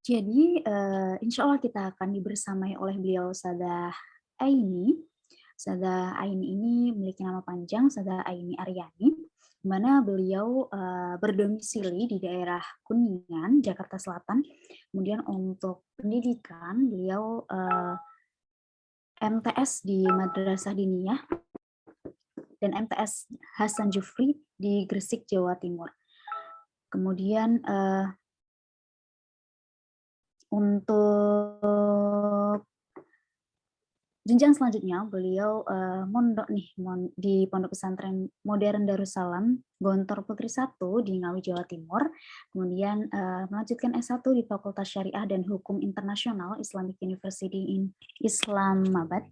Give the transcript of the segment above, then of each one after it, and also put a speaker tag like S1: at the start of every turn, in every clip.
S1: Jadi, insya Allah kita akan dibersamai oleh beliau Ustadzah Aini. Ustadzah Aini ini memiliki nama panjang Ustadzah Aini Aryani, di mana beliau berdomisili di daerah Kuningan, Jakarta Selatan. Kemudian untuk pendidikan, beliau MTS di Madrasah Diniyah dan MTS Hasan Jufri di Gresik, Jawa Timur. Kemudian untuk jenjang selanjutnya, beliau mondok nih di Pondok Pesantren Modern Darussalam Gontor Putri 1 di Ngawi, Jawa Timur. Kemudian melanjutkan S1 di Fakultas Syariah dan Hukum Internasional Islamic University in Islamabad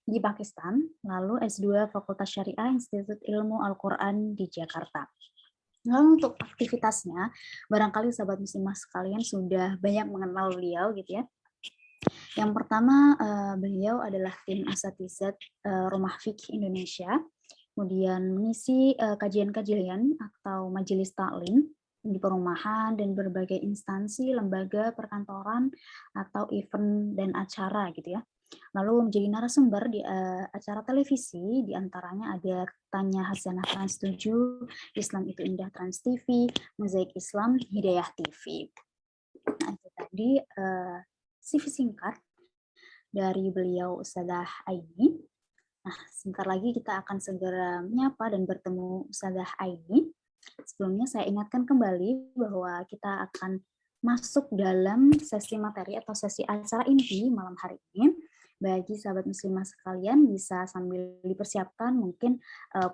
S1: di Pakistan. Lalu S2 Fakultas Syariah Institut Ilmu Al-Quran di Jakarta. Lalu untuk aktivitasnya, barangkali sahabat muslimah sekalian sudah banyak mengenal beliau gitu ya. Yang pertama, beliau adalah tim asatizat Rumah Fikih Indonesia, kemudian mengisi kajian-kajian atau majelis taklim di perumahan dan berbagai instansi, lembaga, perkantoran, atau event dan acara gitu ya. Lalu menjadi narasumber di acara televisi, diantaranya ada Tanya Hasanah Trans 7, Islam itu Indah Trans TV, Mozaik Islam, Hidayah TV. Nah itu tadi CV singkat dari beliau Ustadzah Aini. Nah, sebentar lagi kita akan segera menyapa dan bertemu Ustadzah Aini. Sebelumnya saya ingatkan kembali bahwa kita akan masuk dalam sesi materi atau sesi acara inti malam hari ini. Bagi sahabat muslimah sekalian bisa sambil dipersiapkan mungkin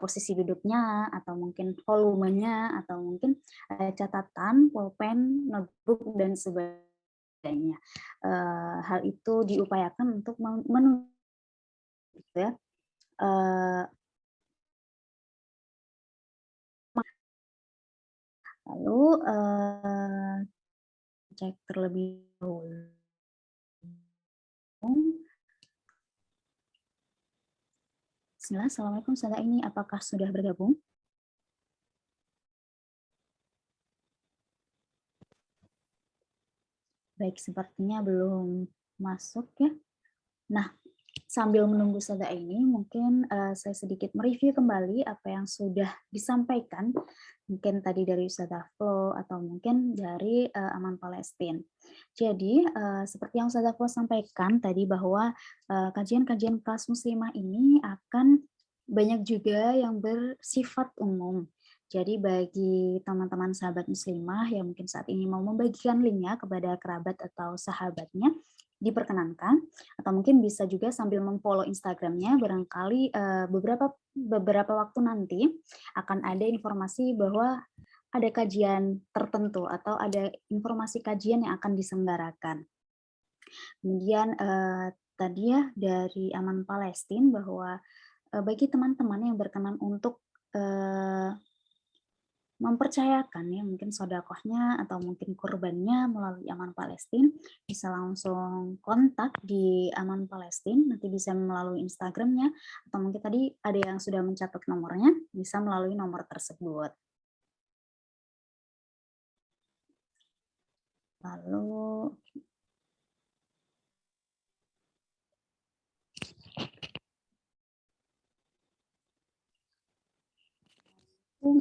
S1: posisi duduknya atau mungkin volumenya atau mungkin catatan, pulpen, notebook dan sebagainya. Hal itu diupayakan untuk menunggu gitu ya. Lalu cek terlebih dahulu. Bismillah, Assalamualaikum Ustazah Aini, apakah sudah bergabung? Baik, sepertinya belum masuk ya. Nah, sambil menunggu Ustazah Aini, mungkin saya sedikit mereview kembali apa yang sudah disampaikan, mungkin tadi dari Ustazah Flo atau mungkin dari Aman Palestina. Jadi, seperti yang Ustazah Flo sampaikan tadi bahwa kajian-kajian kelas muslimah ini akan banyak juga yang bersifat umum. Jadi bagi teman-teman sahabat muslimah yang mungkin saat ini mau membagikan linknya kepada kerabat atau sahabatnya, diperkenankan, atau mungkin bisa juga sambil memfollow Instagramnya, barangkali beberapa waktu nanti akan ada informasi bahwa ada kajian tertentu atau ada informasi kajian yang akan diselenggarakan. Kemudian tadi ya dari Aman Palestina bahwa bagi teman-teman yang berkenan untuk mempercayakan ya mungkin sodakohnya atau mungkin kurbannya melalui Aman Palestina bisa langsung kontak di Aman Palestina, nanti bisa melalui Instagramnya atau mungkin tadi ada yang sudah mencatat nomornya bisa melalui nomor tersebut. Lalu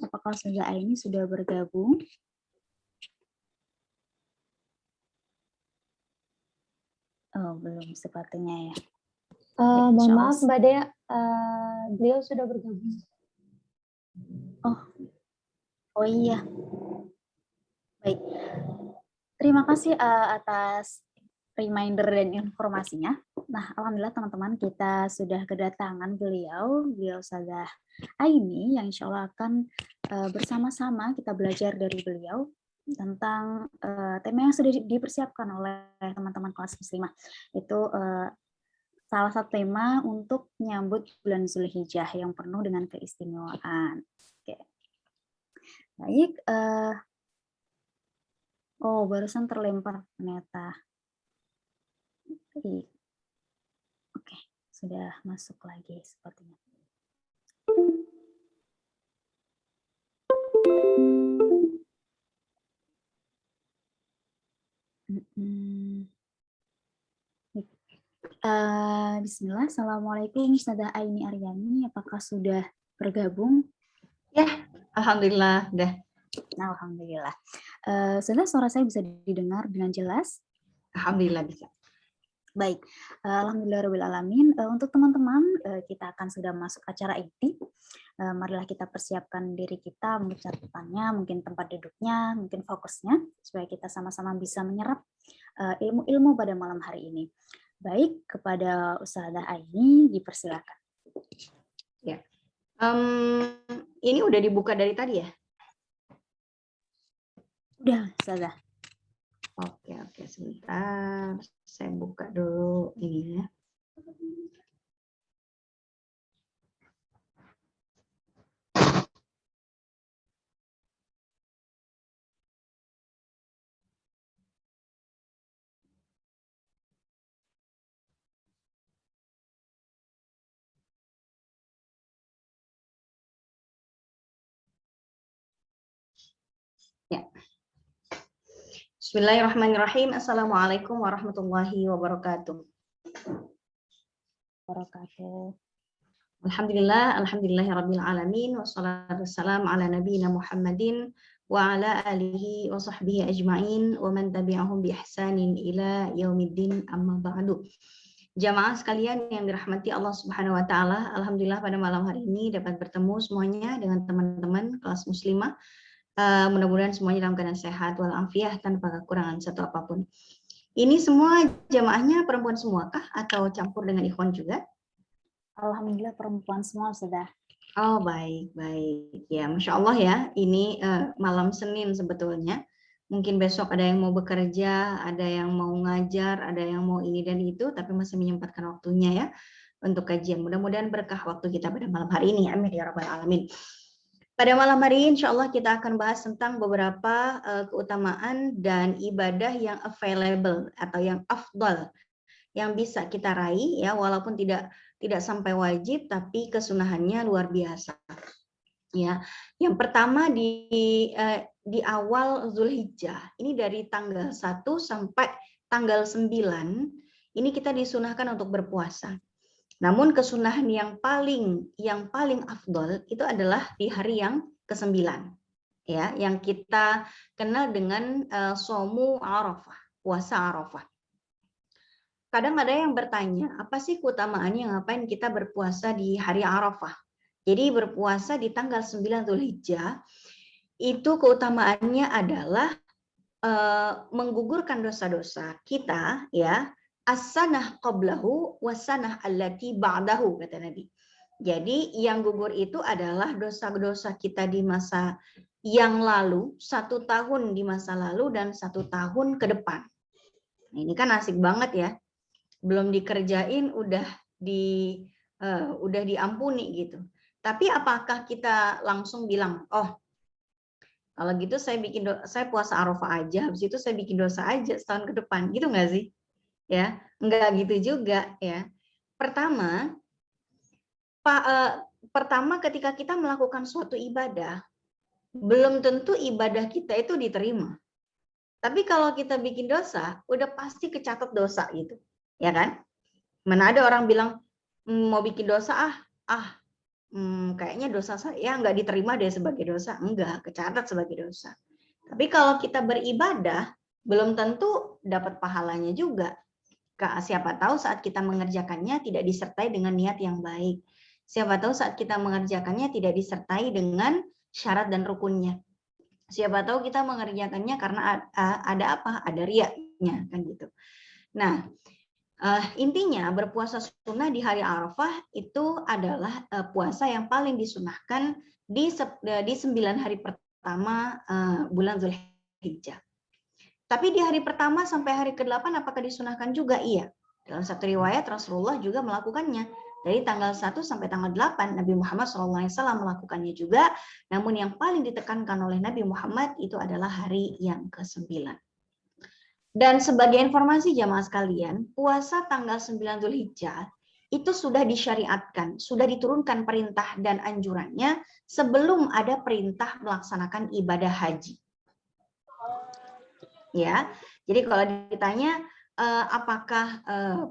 S1: apakah Ustazah Aini sudah bergabung? Oh, belum sepertinya ya.
S2: Mohon maaf Mbak Dea, beliau sudah bergabung.
S1: Oh iya. Baik. Terima kasih atas reminder dan informasinya. Nah, alhamdulillah teman-teman kita sudah kedatangan beliau Ustazah Aini yang insya Allah akan bersama-sama kita belajar dari beliau tentang tema yang sudah dipersiapkan oleh teman-teman kelas muslimah. Itu salah satu tema untuk menyambut bulan Zulhijjah yang penuh dengan keistimewaan. Oke. Baik, oh barusan terlempar ternyata. Oke, sudah masuk lagi sepertinya. Bismillah. Assalamualaikum Ustazah Aini Aryani. Apakah sudah bergabung?
S3: Ya, alhamdulillah udah.
S1: Alhamdulillah. Sudah suara saya bisa didengar dengan jelas?
S3: Alhamdulillah bisa.
S1: Baik, alhamdulillahirobbilalamin. Untuk teman-teman, kita akan sudah masuk acara inti. Marilah kita persiapkan diri kita, mungkin catatannya, mungkin tempat duduknya, mungkin fokusnya, supaya kita sama-sama bisa menyerap ilmu-ilmu pada malam hari ini. Baik, kepada Ustazah Aini dipersilakan.
S3: Ya, ini udah dibuka dari tadi ya?
S1: Udah, Ustazah.
S3: Oke, sebentar. Saya buka dulu ini ya. Ya. Bismillahirrahmanirrahim. Assalamualaikum warahmatullahi wabarakatuh. Alhamdulillahirabbil alamin wassalatu wassalamu ala nabiyyina Muhammadin wa ala alihi wa sahbihi ajmain wa man tabi'ahum bi ihsanin ila yaumiddin amma ba'du. Jamaah sekalian yang dirahmati Allah Subhanahu wa taala, alhamdulillah pada malam hari ini dapat bertemu semuanya dengan teman-teman kelas muslimah. Mudah-mudahan semuanya dalam keadaan sehat walafiat tanpa kekurangan satu apapun. Ini semua jamaahnya perempuan semua kah atau campur dengan ikhwan juga?
S1: Alhamdulillah perempuan semua sudah.
S3: Oh baik. Ya Masya Allah ya, ini malam Senin sebetulnya. Mungkin besok ada yang mau bekerja, ada yang mau ngajar, ada yang mau ini dan itu, tapi masih menyempatkan waktunya ya untuk kajian. Mudah-mudahan berkah waktu kita pada malam hari ini. Amin ya rabbal alamin. Pada malam hari ini insya Allah kita akan bahas tentang beberapa keutamaan dan ibadah yang available atau yang afdal yang bisa kita raih ya, walaupun tidak sampai wajib tapi kesunahannya luar biasa. Ya, yang pertama di awal Zulhijjah, ini dari tanggal 1 sampai tanggal 9, ini kita disunahkan untuk berpuasa. Namun kesunahan yang paling afdol itu adalah di hari yang ke-9. Ya, yang kita kenal dengan Shaum Arafah, puasa Arafah. Kadang ada yang bertanya, apa sih keutamaannya ngapain kita berpuasa di hari Arafah? Jadi berpuasa di tanggal 9 Zulhijjah itu keutamaannya adalah menggugurkan dosa-dosa kita ya. As-sanah qablahu wasanah allati ba'dahu, kata Nabi. Jadi yang gugur itu adalah dosa-dosa kita di masa yang lalu, 1 tahun di masa lalu dan 1 tahun ke depan. Nah, ini kan asik banget ya. Belum dikerjain udah diampuni gitu. Tapi apakah kita langsung bilang, oh kalau gitu saya puasa Arafah aja, habis itu saya bikin dosa aja setahun ke depan, gitu nggak sih? Ya, enggak gitu juga ya. Pertama ketika kita melakukan suatu ibadah, belum tentu ibadah kita itu diterima. Tapi kalau kita bikin dosa, udah pasti kecatat dosa gitu, ya kan? Mana ada orang bilang mau bikin dosa kayaknya dosa saya nggak diterima deh sebagai dosa, enggak, kecatat sebagai dosa. Tapi kalau kita beribadah, belum tentu dapat pahalanya juga. Siapa tahu saat kita mengerjakannya tidak disertai dengan niat yang baik. Siapa tahu saat kita mengerjakannya tidak disertai dengan syarat dan rukunnya. Siapa tahu kita mengerjakannya karena ada apa? Ada riyanya kan gitu. Nah, intinya berpuasa sunnah di hari Arafah itu adalah puasa yang paling disunahkan di 9 hari pertama bulan Zulhijjah. Tapi di hari pertama sampai hari ke-8 apakah disunahkan juga? Iya. Dalam satu riwayat Rasulullah juga melakukannya. Dari tanggal 1 sampai tanggal 8 Nabi Muhammad SAW melakukannya juga. Namun yang paling ditekankan oleh Nabi Muhammad itu adalah hari yang ke-9. Dan sebagai informasi jamaah sekalian, puasa tanggal 9 Zulhijjah itu sudah disyariatkan, sudah diturunkan perintah dan anjurannya sebelum ada perintah melaksanakan ibadah haji. Ya, jadi kalau ditanya apakah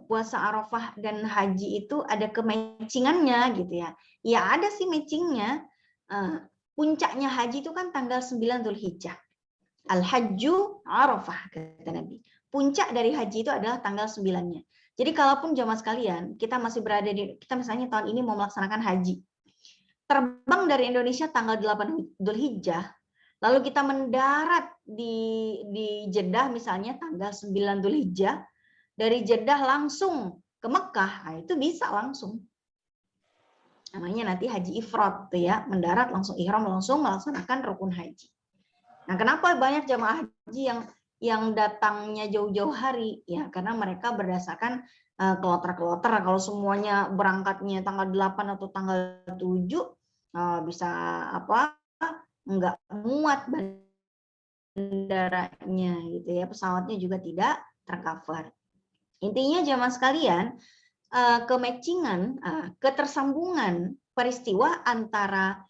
S3: puasa Arafah dan haji itu ada kematchingannya gitu ya? Ya ada sih matchingnya. Puncaknya haji itu kan tanggal 9 Dzulhijjah. Al-Hajju Arafah kata Nabi. Puncak dari haji itu adalah tanggal 9-nya. Jadi kalaupun jamaah sekalian, kita masih berada kita misalnya tahun ini mau melaksanakan haji. Terbang dari Indonesia tanggal 8 Dzulhijjah, lalu kita mendarat di Jeddah misalnya tanggal 9 Dzulhijjah, dari Jeddah langsung ke Mekah, nah itu bisa langsung. Namanya nanti haji ifrad tuh ya, mendarat langsung ihram langsung melaksanakan rukun haji. Nah, kenapa banyak jamaah haji yang datangnya jauh-jauh hari? Ya, karena mereka berdasarkan kloter-kloter. Kalau semuanya berangkatnya tanggal 8 atau tanggal 7, bisa nggak muat bandaranya gitu ya, pesawatnya juga tidak tercover. Intinya jamaah sekalian, kematchingan, ketersambungan peristiwa antara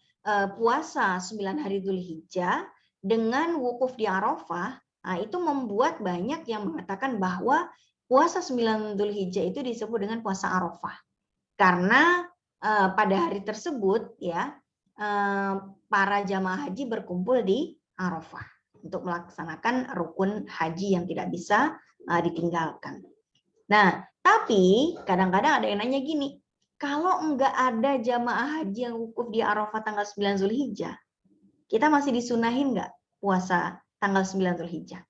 S3: puasa 9 hari Dzulhijjah dengan wukuf di Arafah, itu membuat banyak yang mengatakan bahwa puasa 9 Dzulhijjah itu disebut dengan puasa Arafah. Karena pada hari tersebut ya para jamaah haji berkumpul di Arafah untuk melaksanakan rukun haji yang tidak bisa ditinggalkan. Nah, tapi kadang-kadang ada yang nanya gini, kalau enggak ada jamaah haji yang wukuf di Arafah tanggal 9 Dzulhijjah, kita masih disunahin enggak puasa tanggal 9 Dzulhijjah?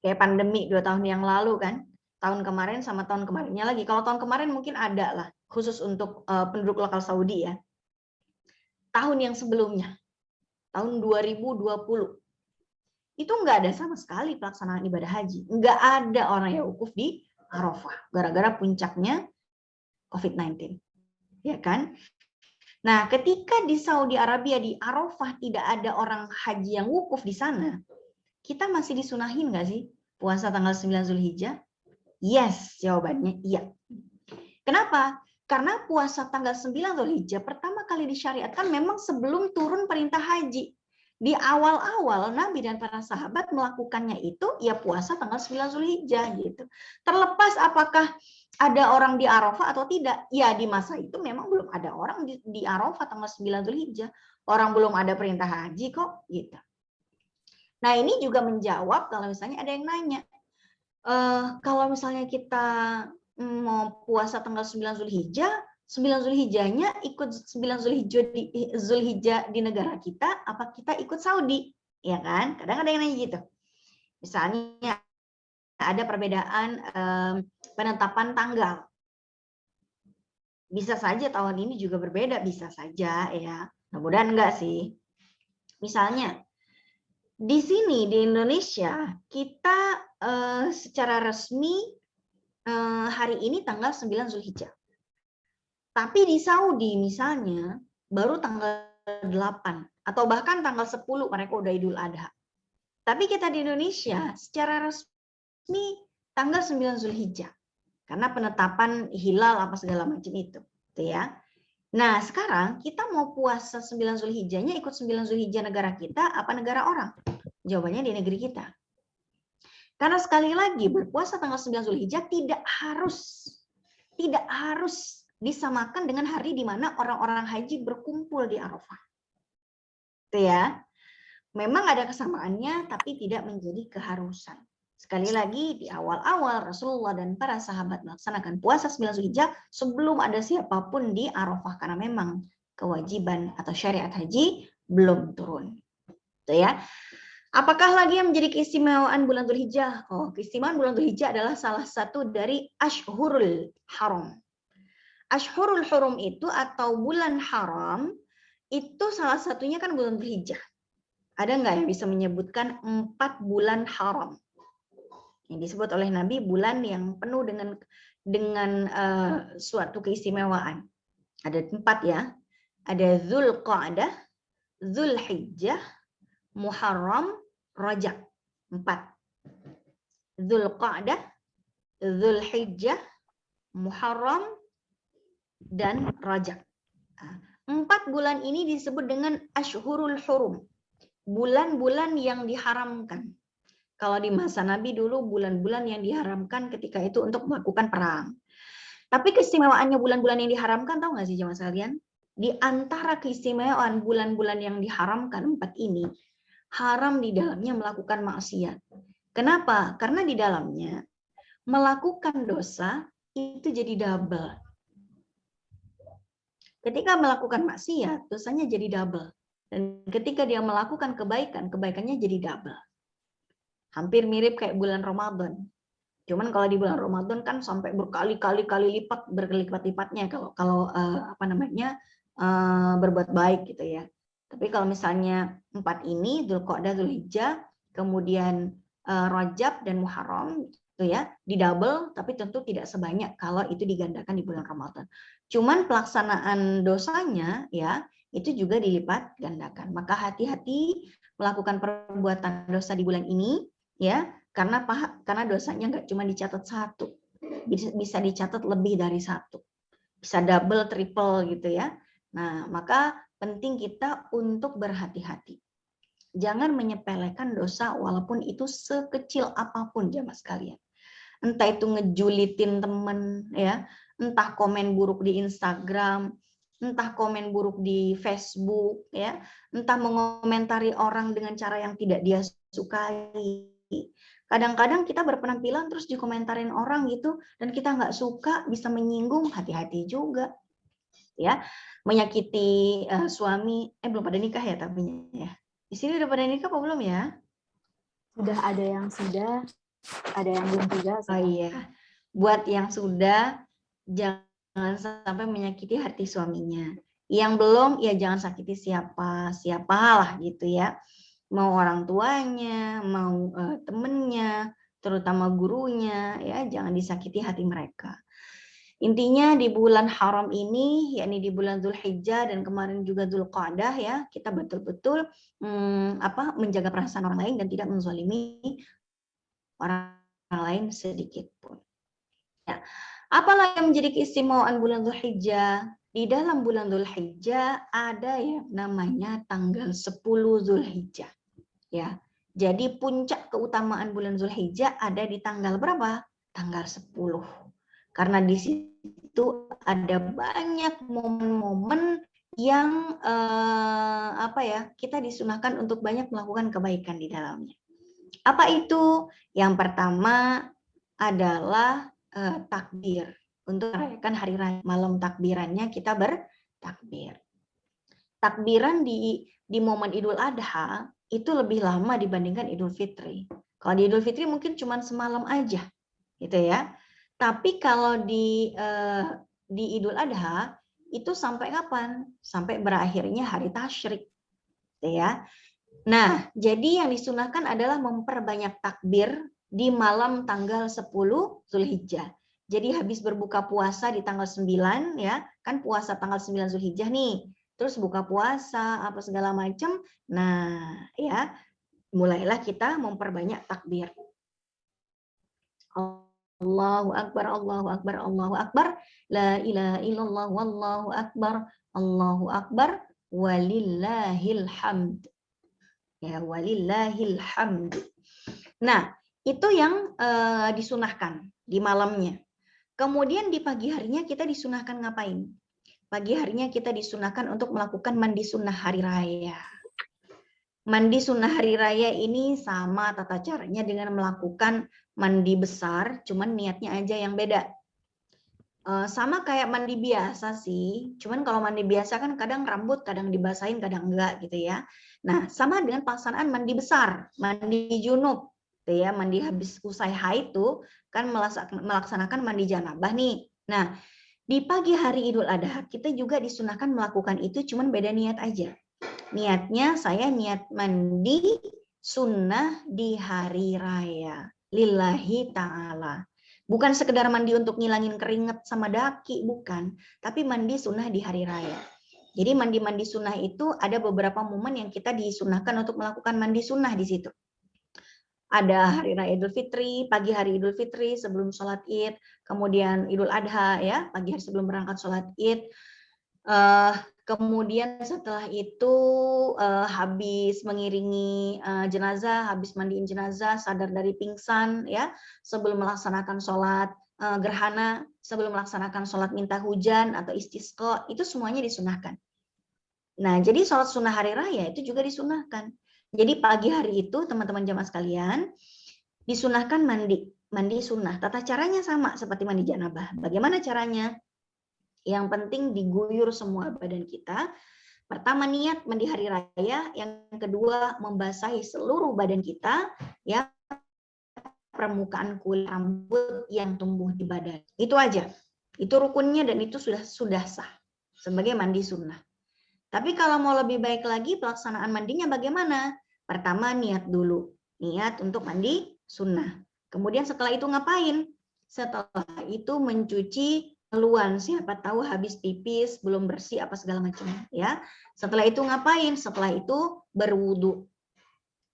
S3: Kayak pandemi 2 tahun yang lalu kan, tahun kemarin sama tahun kemarinnya lagi. Kalau tahun kemarin mungkin ada lah, khusus untuk penduduk lokal Saudi ya. Tahun yang sebelumnya, tahun 2020, itu enggak ada sama sekali pelaksanaan ibadah haji. Enggak ada orang yang wukuf di Arafah, gara-gara puncaknya COVID-19. Ya kan? Nah, ketika di Saudi Arabia, di Arafah, tidak ada orang haji yang wukuf di sana, kita masih disunahin nggak sih puasa tanggal 9 Zulhijjah? Yes, jawabannya iya. Kenapa? Karena puasa tanggal 9 Zulhijjah pertama kali disyariatkan memang sebelum turun perintah haji. Di awal-awal Nabi dan para sahabat melakukannya itu ya puasa tanggal 9 Zulhijjah gitu. Terlepas apakah ada orang di Arafah atau tidak, ya di masa itu memang belum ada orang di Arafah tanggal 9 Zulhijjah. Orang belum ada perintah haji kok gitu. Nah, ini juga menjawab kalau misalnya ada yang nanya, kalau misalnya kita mau puasa tanggal 9 Zulhijjah, 9 Zulhijjahnya ikut 9 Zulhijjah di negara kita, apa kita ikut Saudi? Ya kan? Kadang ada yang nanya gitu. Misalnya ada perbedaan penetapan tanggal. Bisa saja tahun ini juga berbeda, bisa saja ya. Mudah-mudahan enggak sih. Misalnya di sini di Indonesia kita secara resmi hari ini tanggal 9 Zulhijjah. Tapi di Saudi misalnya baru tanggal 8 atau bahkan tanggal 10 mereka udah Idul Adha. Tapi kita di Indonesia secara resmi tanggal 9 Zulhijjah. Karena penetapan hilal apa segala macam itu, gitu ya. Nah, sekarang kita mau puasa 9 Zulhijjahnya ikut 9 Zulhijjah negara kita apa negara orang? Jawabannya di negeri kita. Karena sekali lagi berpuasa tanggal 9 Zulhijjah tidak harus disamakan dengan hari di mana orang-orang haji berkumpul di Arafah. Itu ya. Memang ada kesamaannya tapi tidak menjadi keharusan. Sekali lagi di awal-awal Rasulullah dan para sahabat melaksanakan puasa 9 Zulhijjah sebelum ada siapapun di Arafah karena memang kewajiban atau syariat haji belum turun. Itu ya. Apakah lagi yang menjadi keistimewaan bulan Dzulhijjah? Oh, keistimewaan bulan Dzulhijjah adalah salah satu dari Ashhurul Haram. Ashhurul Hurum itu atau bulan haram itu salah satunya kan bulan Dzulhijjah. Ada nggak yang bisa menyebutkan 4 bulan haram? Yang disebut oleh Nabi bulan yang penuh dengan suatu keistimewaan. Ada 4 ya. Ada Dzulqa'dah, Dzulhijjah, Muharram, Rajab. 4. Dzulqa'dah, Dzulhijjah, Muharram, dan Rajab. 4 bulan ini disebut dengan Ashhurul Hurum. Bulan-bulan yang diharamkan. Kalau di masa Nabi dulu bulan-bulan yang diharamkan ketika itu untuk melakukan perang. Tapi keistimewaannya bulan-bulan yang diharamkan, tahu nggak sih jemaah sekalian? Di antara keistimewaan bulan-bulan yang diharamkan 4 ini, haram di dalamnya melakukan maksiat. Kenapa? Karena di dalamnya melakukan dosa itu jadi double. Ketika melakukan maksiat, dosanya jadi double. Dan ketika dia melakukan kebaikan, kebaikannya jadi double. Hampir mirip kayak bulan Ramadan. Cuman kalau di bulan Ramadan kan sampai berkali-kali lipat, berlipat-lipatnya kalau berbuat baik gitu ya. Tapi kalau misalnya 4 ini, Dzulqa'dah, Dzulhijjah, kemudian Rajab dan Muharram itu ya, di double, tapi tentu tidak sebanyak kalau itu digandakan di bulan Ramadan. Cuman pelaksanaan dosanya ya itu juga dilipat gandakan. Maka hati-hati melakukan perbuatan dosa di bulan ini ya, karena dosanya nggak cuma dicatat 1, bisa dicatat lebih dari 1, bisa double, triple gitu ya. Nah, maka penting kita untuk berhati-hati. Jangan menyepelekan dosa walaupun itu sekecil apapun jamaah sekalian. Entah itu ngejulitin temen ya, entah komen buruk di Instagram, entah komen buruk di Facebook ya, entah mengomentari orang dengan cara yang tidak dia sukai. Kadang-kadang kita berpenampilan terus dikomentarin orang gitu dan kita nggak suka, bisa menyinggung, hati-hati juga ya. Menyakiti suami, belum pada nikah ya tapi ya. Di sini udah pada nikah apa belum ya?
S1: Sudah ada yang sudah, ada yang belum juga.
S3: Oh iya. Buat yang sudah, jangan sampai menyakiti hati suaminya. Yang belum, ya jangan sakiti siapalah gitu ya. Mau orang tuanya, mau temennya, terutama gurunya, ya jangan disakiti hati mereka. Intinya di bulan haram ini, yakni di bulan Dzulhijjah dan kemarin juga Dzulqa'dah ya, kita betul-betul menjaga perasaan orang lain dan tidak menzalimi orang lain sedikit pun. Ya. Apalah yang menjadi keistimewaan bulan Dzulhijjah? Di dalam bulan Dzulhijjah ada yang namanya tanggal 10 Dzulhijjah. Ya. Jadi puncak keutamaan bulan Dzulhijjah ada di tanggal berapa? Tanggal 10. Karena di situ ada banyak momen-momen yang kita disunahkan untuk banyak melakukan kebaikan di dalamnya. Apa itu? Yang pertama adalah takbir. Untuk merayakan hari raya, malam takbirannya kita bertakbir. Takbiran di momen Idul Adha itu lebih lama dibandingkan Idul Fitri. Kalau di Idul Fitri mungkin cuma semalam aja, gitu ya. Tapi kalau di Idul Adha itu sampai kapan? Sampai berakhirnya hari tasyrik, gitu ya. Nah, jadi yang disunahkan adalah memperbanyak takbir di malam tanggal 10 Dzulhijjah. Jadi habis berbuka puasa di tanggal 9 ya, kan puasa tanggal 9 Dzulhijjah nih. Terus buka puasa apa segala macam. Nah, ya, mulailah kita memperbanyak takbir. Allahu akbar, Allahu akbar, Allahu akbar, la ilaha illallah, wallahu akbar, Allahu akbar, walillahil hamd. Ya, walillahil hamd. Nah, itu yang disunahkan di malamnya. Kemudian di pagi harinya kita disunahkan ngapain? Pagi harinya kita disunahkan untuk melakukan mandi sunnah hari raya. Mandi sunnah hari raya ini sama tata caranya dengan melakukan mandi besar, cuman niatnya aja yang beda. Sama kayak mandi biasa sih, cuman kalau mandi biasa kan kadang rambut, kadang dibasahin, kadang enggak gitu ya. Nah, sama dengan pelaksanaan mandi besar, mandi junub, gitu ya, mandi habis usai haid tuh kan melaksanakan mandi janabah nih. Nah, di pagi hari Idul Adha kita juga disunahkan melakukan itu, cuman beda niat aja. Niatnya saya niat mandi sunnah di hari raya, lillahi ta'ala. Bukan sekedar mandi untuk ngilangin keringat sama daki, bukan. Tapi mandi sunnah di hari raya. Jadi mandi-mandi sunnah itu ada beberapa momen yang kita disunahkan untuk melakukan mandi sunnah di situ. Ada hari raya Idul Fitri, pagi hari Idul Fitri sebelum sholat Id, kemudian Idul Adha ya, pagi hari sebelum berangkat sholat Id. Kemudian setelah itu habis mengiringi jenazah, habis mandiin jenazah, sadar dari pingsan ya, sebelum melaksanakan sholat gerhana, sebelum melaksanakan sholat minta hujan atau istisqa, itu semuanya disunahkan. Nah, jadi sholat sunnah hari raya itu juga disunahkan. Jadi pagi hari itu teman-teman jamaah sekalian disunahkan mandi sunnah. Tata caranya sama seperti mandi janabah. Bagaimana caranya? Yang penting diguyur semua badan kita. Pertama niat mandi hari raya, yang kedua membasahi seluruh badan kita, ya, permukaan kulit, rambut yang tumbuh di badan. Itu aja. Itu rukunnya dan itu sudah sah sebagai mandi sunnah. Tapi kalau mau lebih baik lagi pelaksanaan mandinya bagaimana? Pertama niat dulu, niat untuk mandi sunnah. Kemudian setelah itu ngapain? Setelah itu mencuci keluhan, siapa tahu habis pipis belum bersih apa segala macam ya. Setelah itu ngapain? Setelah itu berwudu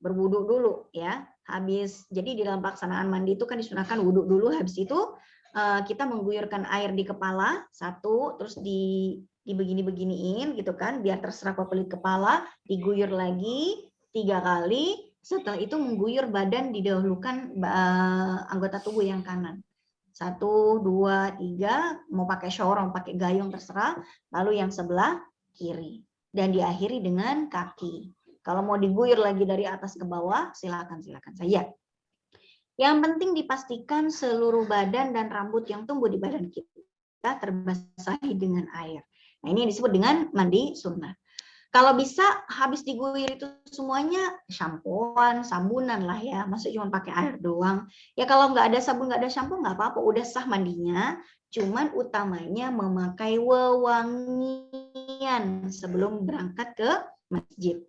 S3: dulu ya. Habis, jadi di dalam pelaksanaan mandi itu kan disunahkan wudu dulu, habis itu kita mengguyurkan air di kepala satu, terus dibegini-beginiin gitu kan, biar terserap ke kulit kepala, diguyur lagi 3 kali. Setelah itu mengguyur badan, didahulukan anggota tubuh yang kanan. 1, 2, 3, mau pakai shower, mau pakai gayung terserah. Lalu yang sebelah kiri dan diakhiri dengan kaki. Kalau mau diguyur lagi dari atas ke bawah, silakan saja. Yang penting dipastikan seluruh badan dan rambut yang tumbuh di badan kita terbasahi dengan air. Nah, ini disebut dengan mandi sunnah. Kalau bisa habis diguyur itu semuanya shampooan, sabunan lah ya. Masa cuma pakai air doang. Ya kalau nggak ada sabun, nggak ada shampoo nggak apa-apa. Udah sah mandinya. Cuman utamanya memakai wewangian sebelum berangkat ke masjid.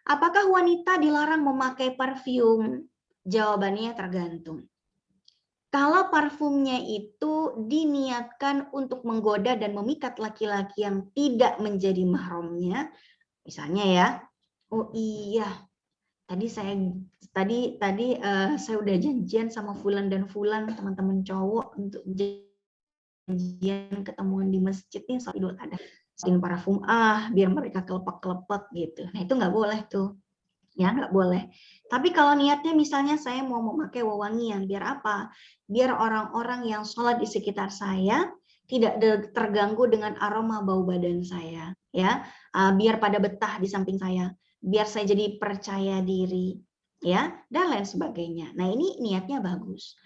S3: Apakah wanita dilarang memakai parfum? Jawabannya tergantung. Kalau parfumnya itu diniatkan untuk menggoda dan memikat laki-laki yang tidak menjadi mahramnya, misalnya ya, oh iya, tadi saya udah janjian sama fulan dan fulan, teman-teman cowok, untuk janjian ketemuan di masjid nih soal Idul Adha. Sering parfum biar mereka kelepek-kelepek gitu. Nah itu nggak boleh tuh. Ya nggak boleh. Tapi kalau niatnya misalnya saya mau memakai wewangian, biar apa? Biar orang-orang yang sholat di sekitar saya tidak terganggu dengan aroma bau badan saya, ya. Biar pada betah di samping saya, biar saya jadi percaya diri, ya, dan lain sebagainya. Nah ini niatnya bagus.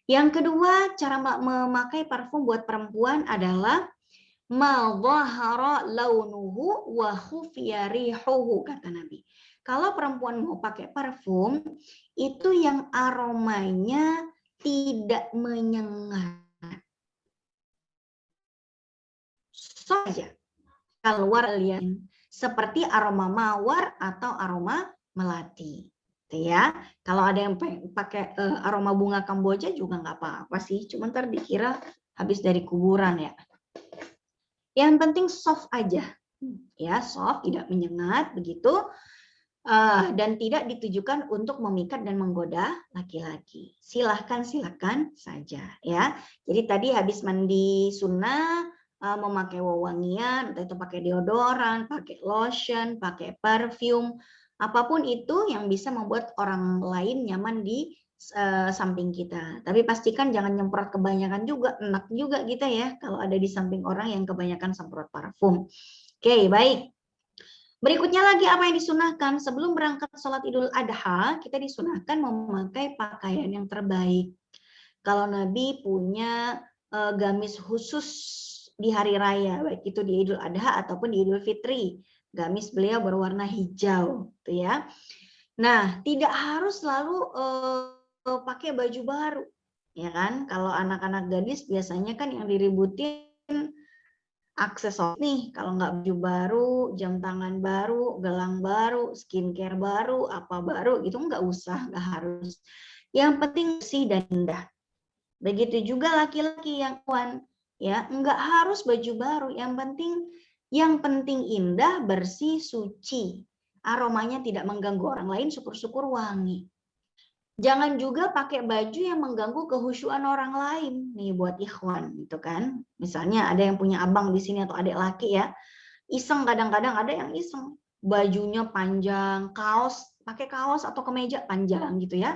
S3: Yang kedua, cara memakai parfum buat perempuan adalah ma dhahara launuhu wa khufiya rihuhu, kata Nabi. Kalau perempuan mau pakai parfum, itu yang aromanya tidak menyengat. Saja keluar kalian seperti aroma mawar atau aroma melati. Ya, kalau ada yang pakai aroma bunga Kamboja juga nggak apa-apa sih, cuma ntar dikira habis dari kuburan ya. Yang penting soft aja, ya, soft, tidak menyengat begitu. Dan tidak ditujukan untuk memikat dan menggoda laki-laki. Silahkan saja ya. Jadi tadi habis mandi sunnah, memakai wewangian, entah itu pakai deodoran, pakai lotion, pakai parfum, apapun itu yang bisa membuat orang lain nyaman di samping kita. Tapi pastikan jangan nyemprot kebanyakan juga, enak juga kita ya kalau ada di samping orang yang kebanyakan semprot parfum. Oke, baik. Berikutnya lagi apa yang disunahkan? Sebelum berangkat sholat Idul Adha, kita disunahkan memakai pakaian yang terbaik. Kalau Nabi punya gamis khusus di hari raya, baik itu di Idul Adha ataupun di Idul Fitri. Gamis beliau berwarna hijau, gitu ya. Nah, tidak harus selalu pakai baju baru, ya kan? Kalau anak-anak gadis biasanya kan yang diributin aksesoris nih, kalau nggak baju baru, jam tangan baru, gelang baru, skincare baru, apa baru, itu nggak usah, nggak harus. Yang penting bersih dan indah. Begitu juga laki-laki yang kawan, ya nggak harus baju baru, yang penting indah, bersih, suci, aromanya tidak mengganggu orang lain, syukur-syukur wangi. Jangan juga pakai baju yang mengganggu kehusyuan orang lain nih buat ikhwan gitu kan. Misalnya ada yang punya abang di sini atau adik laki ya, Iseng, kadang-kadang ada yang iseng, bajunya panjang, pakai kaos atau kemeja panjang gitu ya,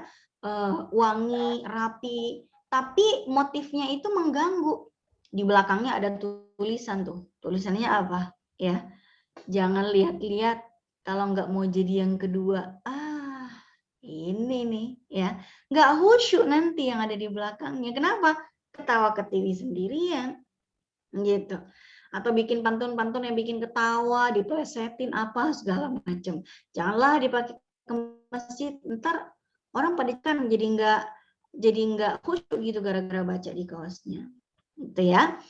S3: wangi, rapi, tapi motifnya itu mengganggu. Di belakangnya ada tulisan tuh, tulisannya apa? Ya, jangan lihat-lihat kalau nggak mau jadi yang kedua. Ini nih ya, nggak khusyuk nanti yang ada di belakangnya. Kenapa? Ketawa ke TV sendirian, gitu. Atau bikin pantun-pantun yang bikin ketawa, diplesetin apa segala macam. Janganlah dipakai ke masjid, ntar orang pada kan jadi nggak khusyuk gitu gara-gara baca di kaosnya, gitu ya.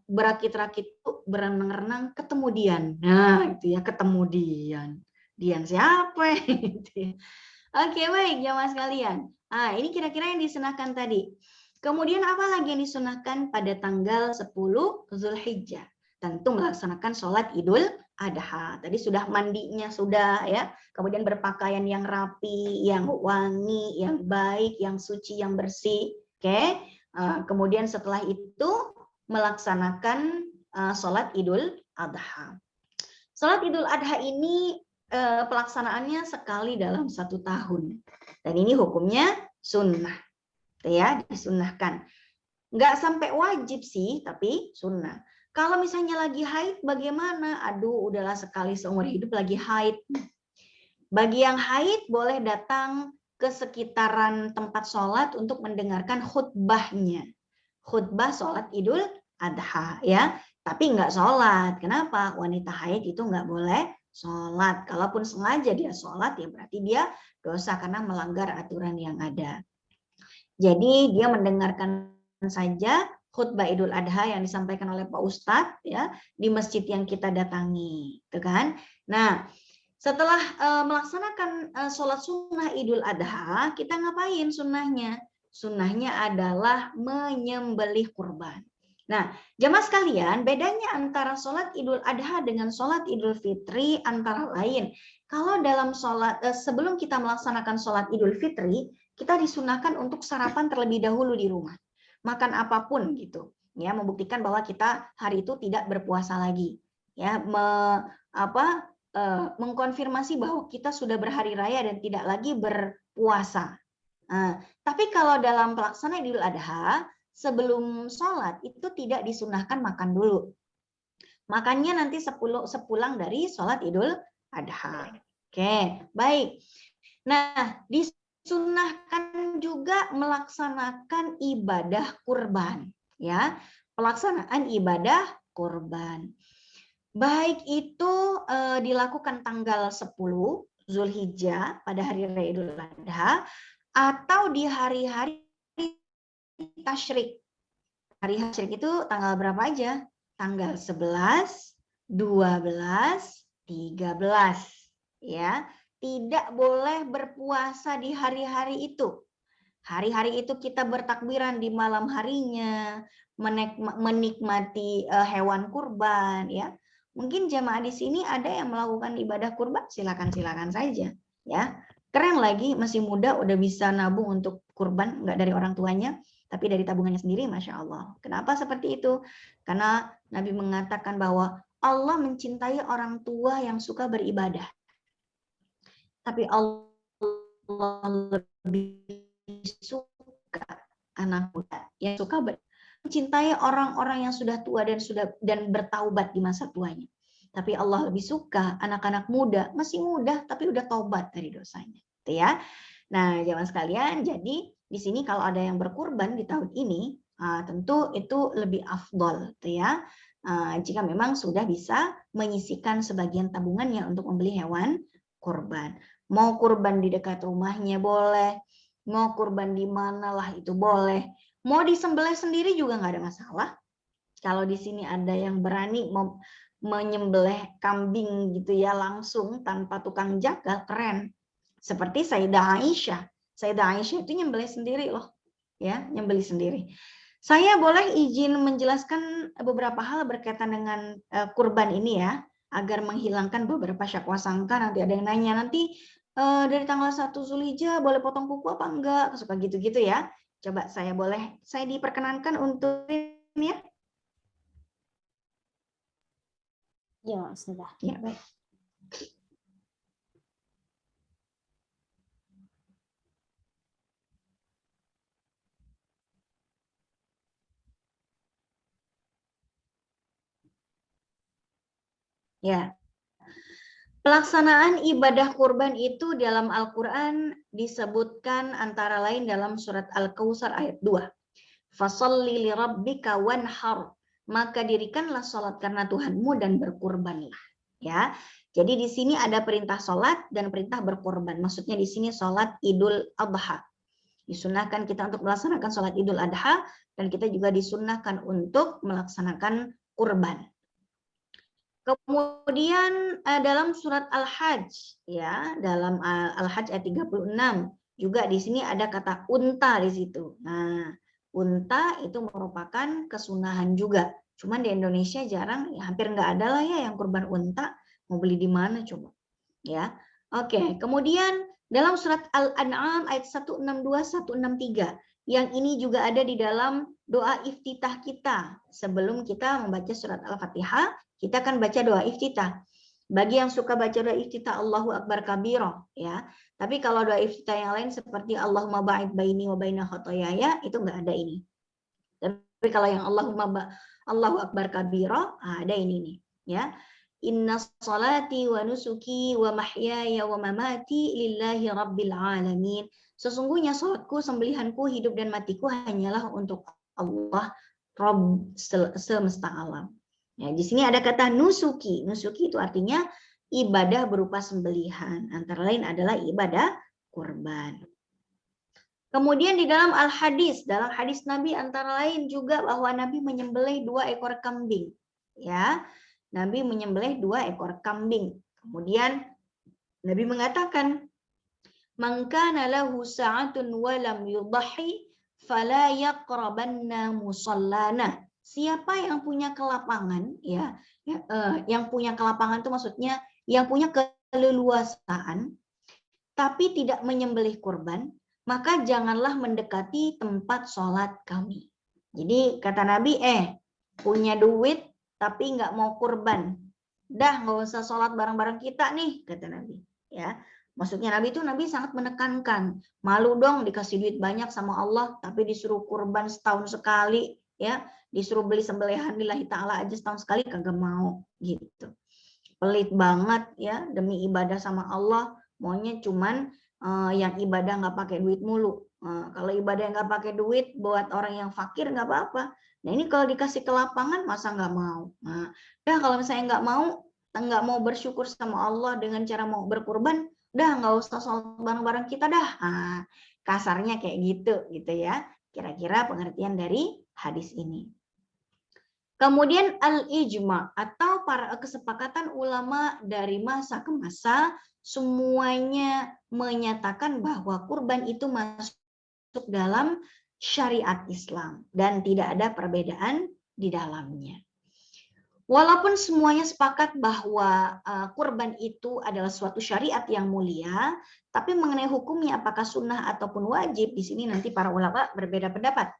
S3: Berakit-rakit tuh berenang-renang ketemu Dian. Nah, itu ya, ketemu Dian. Dian siapa? Gitu ya. Oke, baik jamaah sekalian. Ini kira-kira yang disunahkan tadi. Kemudian apa lagi yang disunahkan pada tanggal 10 Zulhijjah? Tentu melaksanakan sholat Idul Adha. Tadi sudah mandinya sudah ya. Kemudian berpakaian yang rapi, yang wangi, yang baik, yang suci, yang bersih. Oke. Kemudian setelah itu melaksanakan sholat Idul Adha. Sholat Idul Adha ini pelaksanaannya sekali dalam 1 tahun. Dan ini hukumnya sunnah. Ya, disunnahkan. Nggak sampai wajib sih, tapi sunnah. Kalau misalnya lagi haid bagaimana? Aduh, udahlah sekali seumur hidup lagi haid. Bagi yang haid boleh datang ke sekitaran tempat sholat untuk mendengarkan khutbahnya. Khutbah sholat Idul Adha ya, tapi nggak sholat. Kenapa? Wanita haid itu nggak boleh sholat. Kalaupun sengaja dia sholat ya berarti dia dosa karena melanggar aturan yang ada. Jadi dia mendengarkan saja khutbah Idul Adha yang disampaikan oleh Pak Ustadz ya di masjid yang kita datangi, gitu kan? Nah, setelah melaksanakan sholat sunnah Idul Adha, kita ngapain sunnahnya? Sunnahnya adalah menyembelih kurban. Nah, jamaah sekalian, bedanya antara sholat Idul Adha dengan sholat Idul Fitri antara lain. Kalau dalam sholat, sebelum kita melaksanakan sholat Idul Fitri, kita disunahkan untuk sarapan terlebih dahulu di rumah. Makan apapun gitu. Ya, membuktikan bahwa kita hari itu tidak berpuasa lagi. Ya, mengkonfirmasi bahwa kita sudah berhari raya dan tidak lagi berpuasa. Tapi kalau dalam pelaksanaan Idul Adha, sebelum sholat itu tidak disunahkan makan dulu. Makannya nanti sepulang dari sholat Idul Adha. Oke, baik. Nah, disunahkan juga melaksanakan ibadah kurban. Ya, pelaksanaan ibadah kurban. Baik itu dilakukan tanggal 10 Zulhijjah pada hari raya Idul Adha atau di hari-hari tasyrik. Hari tasyrik itu tanggal berapa aja? Tanggal 11, 12, 13 ya. Tidak boleh berpuasa di hari-hari itu. Hari-hari itu kita bertakbiran di malam harinya, menikmati hewan kurban ya. Mungkin jamaah di sini ada yang melakukan ibadah kurban, silakan saja ya. Keren lagi, masih muda udah bisa nabung untuk kurban, nggak dari orang tuanya, tapi dari tabungannya sendiri, Masya Allah. Kenapa seperti itu? Karena Nabi mengatakan bahwa Allah mencintai orang tua yang suka beribadah. Tapi Allah lebih suka anak muda yang suka mencintai orang-orang yang sudah tua dan bertaubat di masa tuanya. Tapi Allah lebih suka anak-anak muda, masih muda tapi udah taubat dari dosanya, gitu ya. Nah, jamaah sekalian, jadi di sini kalau ada yang berkurban di tahun ini, tentu itu lebih afdol, gitu ya. Jika memang sudah bisa menyisikan sebagian tabungannya untuk membeli hewan kurban. Mau kurban di dekat rumahnya boleh, mau kurban di mana lah itu boleh. Mau disembelih sendiri juga nggak ada masalah. Kalau di sini ada yang berani menyembelih kambing gitu ya langsung tanpa tukang jaga, keren. Seperti Sayyidah Aisyah. Sayyidah Aisyah itu nyembelih sendiri loh, ya, nyembelih sendiri. Saya boleh izin menjelaskan beberapa hal berkaitan dengan kurban ini ya, agar menghilangkan beberapa syakwa sangka. Nanti ada yang nanya, nanti dari tanggal 1 Zulhijjah boleh potong kuku apa enggak? Suka gitu-gitu ya. Coba saya diperkenankan untuk ini ya.
S1: Ya, sudah.
S3: Ya, baik. Ya. Pelaksanaan ibadah kurban itu dalam Al-Quran disebutkan antara lain dalam surat Al-Kautsar ayat 2. Fasalli li rabbika wanhar. Maka dirikanlah sholat karena Tuhanmu dan berkurbanlah. Ya, jadi di sini ada perintah sholat dan perintah berkurban. Maksudnya di sini sholat Idul Adha. Disunahkan kita untuk melaksanakan sholat Idul Adha dan kita juga disunahkan untuk melaksanakan kurban. Kemudian dalam surat Al-Hajj, ya, dalam Al-Hajj ayat 36 juga di sini ada kata unta di situ. Nah, unta itu merupakan kesunahan juga. Cuman di Indonesia jarang, ya, hampir nggak ada lah ya yang kurban unta. Mau beli di mana coba? Ya, oke. Kemudian dalam surat Al-An'am ayat 162, 163, yang ini juga ada di dalam doa iftitah kita sebelum kita membaca surat Al-Fatihah. Kita akan baca doa iftitah. Bagi yang suka baca doa iftitah Allahu Akbar kabira, ya. Tapi kalau doa iftitah yang lain seperti Allahumma ba'id baini wa baina khotoyaya, itu enggak ada ini. Tapi kalau yang Allahu Akbar kabira, ada ini nih, ya. Inna salati wa nusuki wa mahyaya wa mamati lillahi rabbil alamin. Sesungguhnya salatku, sembelihanku, hidup dan matiku hanyalah untuk Allah, Rabb semesta alam. Ya, di sini ada kata nusuki. Nusuki itu artinya ibadah berupa sembelihan. Antara lain adalah ibadah kurban. Kemudian di dalam Al-Hadis, dalam hadis Nabi antara lain juga bahwa Nabi menyembelih 2 ekor kambing. Ya, Nabi menyembelih 2 ekor kambing. Kemudian Nabi mengatakan, "Man kana lahu sa'atun wa lam yudhi fala yaqrabanna musallana." Siapa yang punya kelapangan, ya, yang punya kelapangan itu maksudnya yang punya keleluasaan, tapi tidak menyembelih kurban, maka janganlah mendekati tempat sholat kami. Jadi kata Nabi, punya duit tapi nggak mau kurban, dah nggak usah sholat bareng-bareng kita nih, kata Nabi. Ya, maksudnya Nabi itu sangat menekankan, malu dong dikasih duit banyak sama Allah, tapi disuruh kurban setahun sekali, ya. Disuruh beli sembelihan lillahi ta'ala aja setahun sekali kagak mau gitu. Pelit banget ya, demi ibadah sama Allah maunya cuman yang ibadah nggak pakai duit mulu. Kalau ibadah nggak pakai duit buat orang yang fakir nggak apa-apa. Nah ini kalau dikasih ke lapangan masa nggak mau. Nah, kalau misalnya nggak mau bersyukur sama Allah dengan cara mau berkurban, nggak usah sholat bareng-bareng kita dah. Nah, kasarnya kayak gitu ya. Kira-kira pengertian dari hadis ini. Kemudian al-ijma atau para kesepakatan ulama dari masa ke masa semuanya menyatakan bahwa kurban itu masuk dalam syariat Islam dan tidak ada perbedaan di dalamnya. Walaupun semuanya sepakat bahwa kurban itu adalah suatu syariat yang mulia, tapi mengenai hukumnya apakah sunnah ataupun wajib, di sini nanti para ulama berbeda pendapat.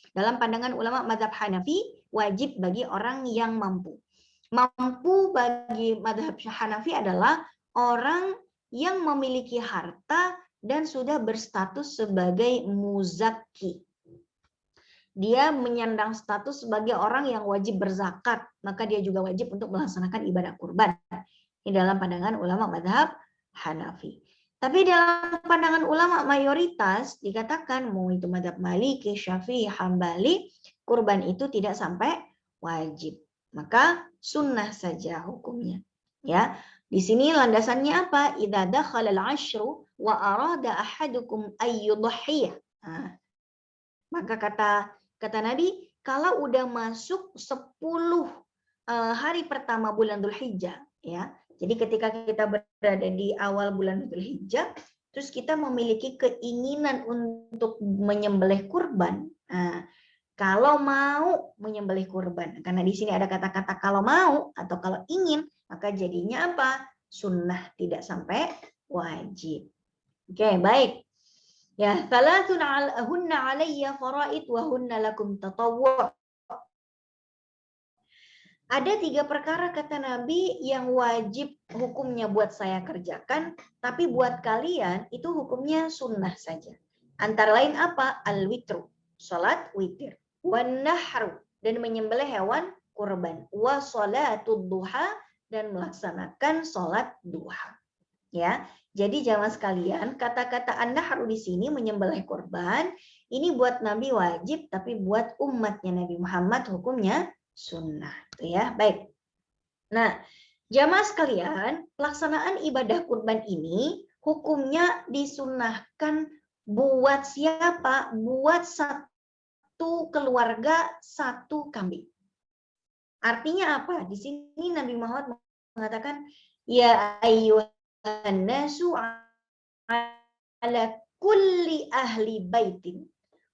S3: Dalam pandangan ulama mazhab Hanafi, wajib bagi orang yang mampu. Mampu bagi mazhab Hanafi adalah orang yang memiliki harta dan sudah berstatus sebagai muzaki. Dia menyandang status sebagai orang yang wajib berzakat, maka dia juga wajib untuk melaksanakan ibadah kurban. Ini dalam pandangan ulama mazhab Hanafi. Tapi dalam pandangan ulama mayoritas dikatakan mau itu mazhab Maliki, Syafi'i, Hambali, kurban itu tidak sampai wajib. Maka sunnah saja hukumnya. Ya, di sini landasannya apa? Idza dakhala al-'ashru wa arada ahadukum ayyudhhiya. Maka kata Nabi, kalau udah masuk 10 hari pertama bulan Dzulhijjah, ya. Jadi ketika kita berada di awal bulan Dzulhijjah, terus kita memiliki keinginan untuk menyembelih kurban. Nah, kalau mau menyembelih kurban, karena di sini ada kata-kata kalau mau atau kalau ingin, maka jadinya apa? Sunnah, tidak sampai wajib. Oke, baik. Ya, thalathun hunna alayya faraid wa hunna lakum tatawwu'. Ada 3 perkara kata Nabi yang wajib hukumnya buat saya kerjakan, tapi buat kalian itu hukumnya sunnah saja. Antara lain apa? Al-witru, salat witir, wan nahru, dan menyembelih hewan kurban, wa salatud duha, dan melaksanakan salat duha. Ya. Jadi jamaah sekalian, kata-kata an-nahru di sini menyembelih kurban, ini buat Nabi wajib, tapi buat umatnya Nabi Muhammad hukumnya sunnah, ya. Baik. Nah, jamaah sekalian, pelaksanaan ibadah kurban ini hukumnya disunnahkan buat siapa? Buat satu keluarga, satu kambing. Artinya apa? Di sini Nabi Muhammad mengatakan, ya ayyuhan nasu ala kulli ahli baitin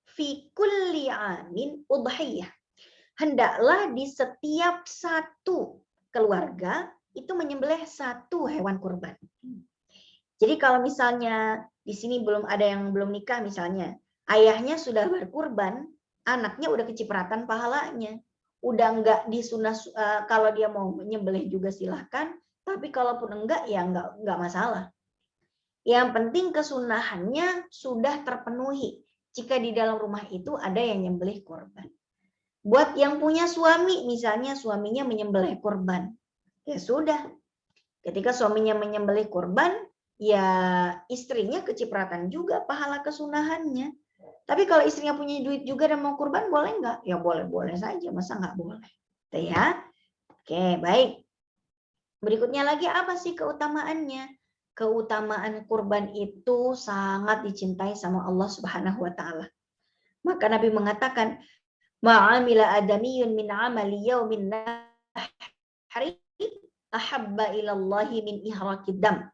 S3: fi kulli amin udhiyah. Hendaklah di setiap satu keluarga itu menyembelih satu hewan kurban. Jadi kalau misalnya di sini belum ada yang belum nikah misalnya, ayahnya sudah berkurban, anaknya udah kecipratan pahalanya. Udah enggak disunah, kalau dia mau menyembelih juga silahkan, tapi kalaupun enggak ya enggak masalah. Yang penting kesunahannya sudah terpenuhi. Jika di dalam rumah itu ada yang nyembelih kurban. Buat yang punya suami, misalnya suaminya menyembelih kurban, ya sudah. Ketika suaminya menyembelih kurban, ya istrinya kecipratan juga pahala kesunahannya. Tapi kalau istrinya punya duit juga dan mau kurban, boleh nggak? Ya boleh-boleh saja, masa nggak boleh? Itu ya. Oke, baik. Berikutnya lagi apa sih keutamaannya? Keutamaan kurban itu sangat dicintai sama Allah Subhanahu wa taala. Maka Nabi mengatakan, ma'amila adamiyun min amali yaumin nahri ahabba ilallahi min ihraqid dam.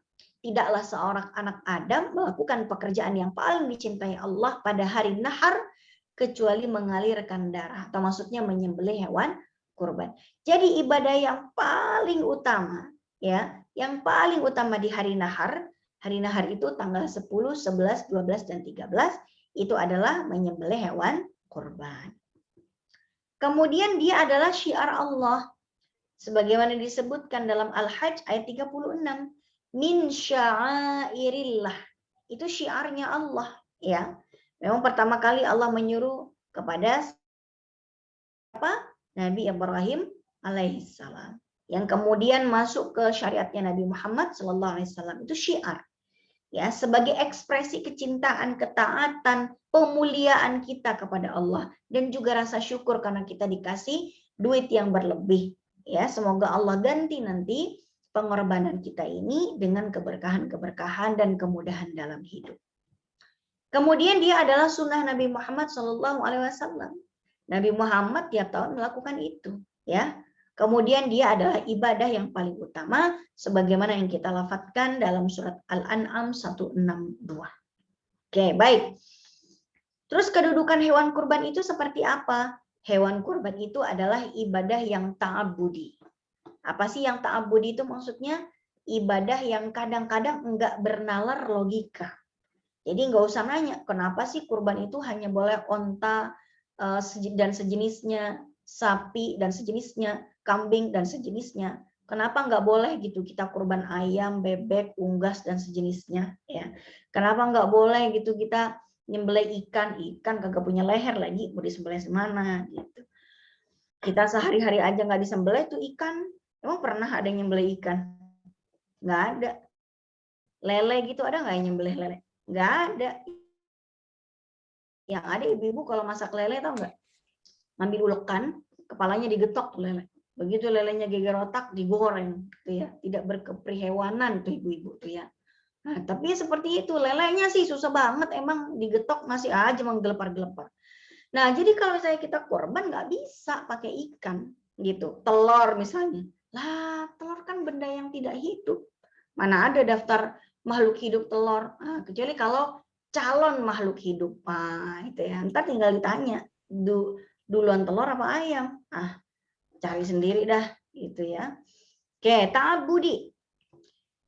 S3: Tidaklah seorang anak Adam melakukan pekerjaan yang paling dicintai Allah pada hari nahar kecuali mengalirkan darah, atau maksudnya menyembelih hewan kurban. Jadi ibadah yang paling utama, ya, yang paling utama di hari nahar itu tanggal 10, 11, 12 dan 13 itu adalah menyembelih hewan kurban. Kemudian dia adalah syiar Allah. Sebagaimana disebutkan dalam Al-Hajj ayat 36. Min sya'airillah. Itu syiarnya Allah. Ya. Memang pertama kali Allah menyuruh kepada apa? Nabi Ibrahim alaihissalam. Yang kemudian masuk ke syariatnya Nabi Muhammad sallallahu alaihi wasallam. Itu syiar. Ya, sebagai ekspresi kecintaan, ketaatan, pemuliaan kita kepada Allah, dan juga rasa syukur karena kita dikasih duit yang berlebih. Ya, semoga Allah ganti nanti pengorbanan kita ini dengan keberkahan-keberkahan dan kemudahan dalam hidup. Kemudian dia adalah sunnah Nabi Muhammad SAW. Nabi Muhammad tiap tahun melakukan itu. Ya. Kemudian dia adalah ibadah yang paling utama sebagaimana yang kita lafadzkan dalam surat Al-An'am 162. Oke, baik. Terus kedudukan hewan kurban itu seperti apa? Hewan kurban itu adalah ibadah yang ta'abudi. Apa sih yang ta'abudi itu maksudnya? Ibadah yang kadang-kadang enggak bernalar logika. Jadi enggak usah nanya, kenapa sih kurban itu hanya boleh onta dan sejenisnya, sapi dan sejenisnya, kambing dan sejenisnya. Kenapa nggak boleh gitu kita kurban ayam, bebek, unggas dan sejenisnya? Ya, kenapa nggak boleh gitu kita nyembelih ikan kagak punya leher lagi, mau disembelih semana gitu. Kita sehari-hari aja nggak disembelih tuh ikan. Emang pernah ada yang nyembelih ikan? Nggak ada. Lele gitu ada nggak yang nyembelih lele? Nggak ada. Yang ada ibu-ibu kalau masak lele tau nggak? Ngambil ulekan, kepalanya digetok lele. Begitu lelenya geger otak digoreng, gitu ya. Tidak berkeprihewanan tuh ibu-ibu tuh ya. Nah, tapi seperti itu lelenya sih susah banget, emang digetok masih aja menggelepar-gelepar. Nah, jadi kalau saya kita korban nggak bisa pakai ikan gitu. Telur misalnya. Lah, telur kan benda yang tidak hidup. Mana ada daftar makhluk hidup telur? Nah, kecuali kalau calon makhluk hidup. Nah, itu ya. Ntar tinggal ditanya, duluan telur apa ayam? Ah, cari sendiri dah, gitu ya. Oke, ta'abudi.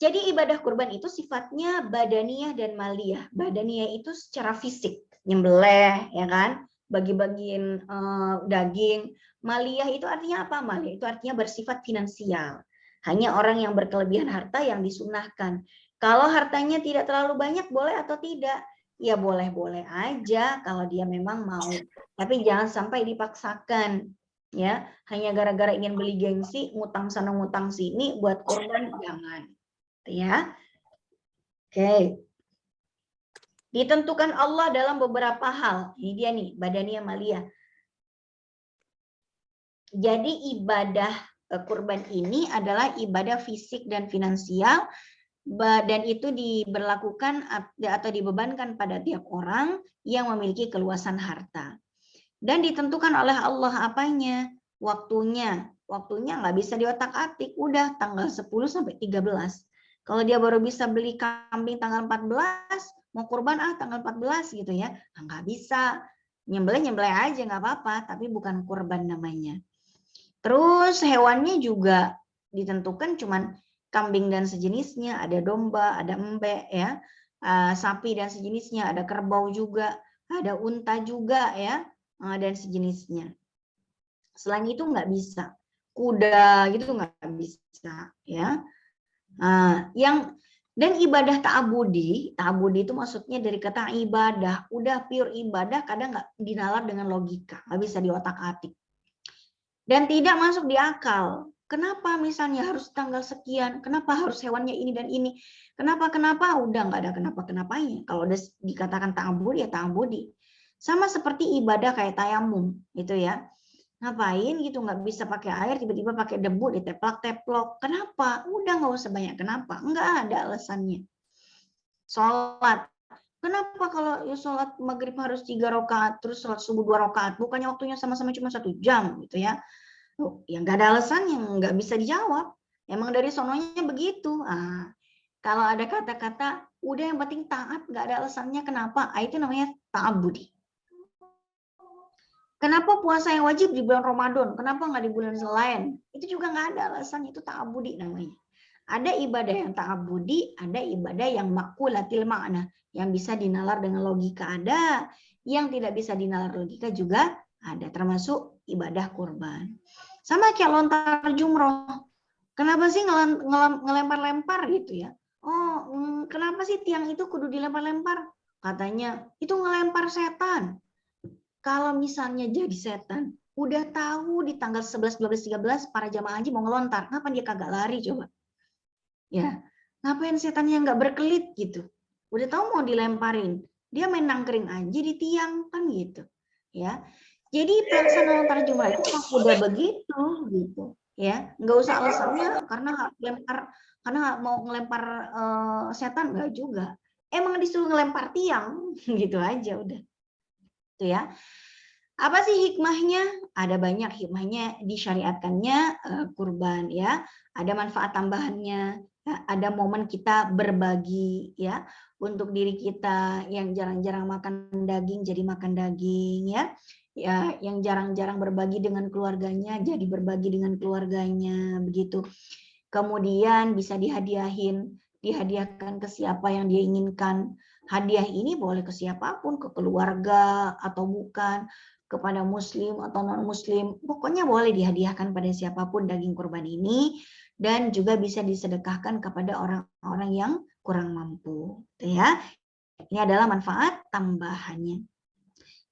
S3: Jadi ibadah kurban itu sifatnya badaniyah dan maliyah. Badaniyah itu secara fisik, nyembelih, ya kan? bagi-bagiin daging. Maliyah itu artinya apa? Maliyah itu artinya bersifat finansial. Hanya orang yang berkelebihan harta yang disunahkan. Kalau hartanya tidak terlalu banyak, boleh atau tidak? Ya boleh-boleh aja kalau dia memang mau. Tapi jangan sampai dipaksakan. Ya, hanya gara-gara ingin beli gengsi, ngutang sana ngutang sini buat korban, jangan. Ya. Oke. Ditentukan Allah dalam beberapa hal. Ini dia nih, badaniyah maliyah. Jadi ibadah kurban ini adalah ibadah fisik dan finansial, dan itu diberlakukan atau dibebankan pada tiap orang yang memiliki keluasan harta. Dan ditentukan oleh Allah apanya? Waktunya. Waktunya nggak bisa diotak-atik. Udah tanggal 10 sampai 13. Kalau dia baru bisa beli kambing tanggal 14, mau kurban tanggal 14 gitu ya. Nah, nggak bisa. Nyembelih aja nggak apa-apa, tapi bukan kurban namanya. Terus hewannya juga ditentukan cuman kambing dan sejenisnya, ada domba, ada embe ya, sapi dan sejenisnya, ada kerbau juga, ada unta juga ya, dan sejenisnya. Selain itu nggak bisa, kuda gitu nggak bisa ya. Dan ibadah ta'abudi itu maksudnya dari kata ibadah, udah pure ibadah, kadang nggak dinalar dengan logika, nggak bisa diotak-atik. Dan tidak masuk di akal. Kenapa misalnya harus tanggal sekian? Kenapa harus hewannya ini dan ini? Kenapa? Udah nggak ada kenapa-kenapanya. Kalau udah dikatakan ta'abudi ya ta'abudi. Sama seperti ibadah kayak tayamum gitu ya. Ngapain gitu, nggak bisa pakai air, tiba-tiba pakai debu diteplak-teplok. Kenapa? Udah nggak usah banyak kenapa. Nggak ada alasannya. Sholat. Kenapa kalau sholat maghrib harus 3 rakaat, terus sholat subuh 2 rakaat? Bukannya waktunya sama-sama cuma 1 jam gitu ya. Ya nggak ada alasan yang nggak bisa dijawab. Emang dari sononya begitu. Kalau ada kata-kata, udah yang penting taat, nggak ada alasannya kenapa. Itu namanya ta'abudi. Kenapa puasa yang wajib di bulan Ramadan? Kenapa nggak di bulan selain? Itu juga nggak ada alasan, itu ta'abudi namanya. Ada ibadah yang ta'abudi, ada ibadah yang makulatil makna, yang bisa dinalar dengan logika ada, yang tidak bisa dinalar logika juga ada, termasuk ibadah kurban. Sama kayak lontar jumroh. Kenapa sih ngelempar-lempar gitu ya? Kenapa sih tiang itu kudu dilempar-lempar? Katanya, itu ngelempar setan. Kalau misalnya jadi setan, udah tahu di tanggal 11, 12, 13 para jamaah haji mau ngelontar, kenapa dia kagak lari coba? Ya, ngapain setannya nggak berkelit gitu? Udah tahu mau dilemparin, dia main nangkring aja di tiang kan gitu, ya. Jadi pelaksanaan lontar jumroh itu udah begitu gitu, ya. Nggak usah alasannya karena mau ngelempar setan, nggak juga. Emang disuruh ngelempar tiang gitu aja udah, tuh ya. Apa sih hikmahnya? Ada banyak hikmahnya disyariatkannya kurban ya. Ada manfaat tambahannya, ya. Ada momen kita berbagi ya untuk diri kita yang jarang-jarang makan daging jadi makan daging ya. Ya, yang jarang-jarang berbagi dengan keluarganya jadi berbagi dengan keluarganya begitu. Kemudian bisa dihadiahkan ke siapa yang dia inginkan. Hadiah ini boleh ke siapapun, ke keluarga atau bukan, kepada muslim atau non muslim, pokoknya boleh dihadiahkan pada siapapun daging kurban ini, dan juga bisa disedekahkan kepada orang-orang yang kurang mampu ya. Ini adalah manfaat tambahannya.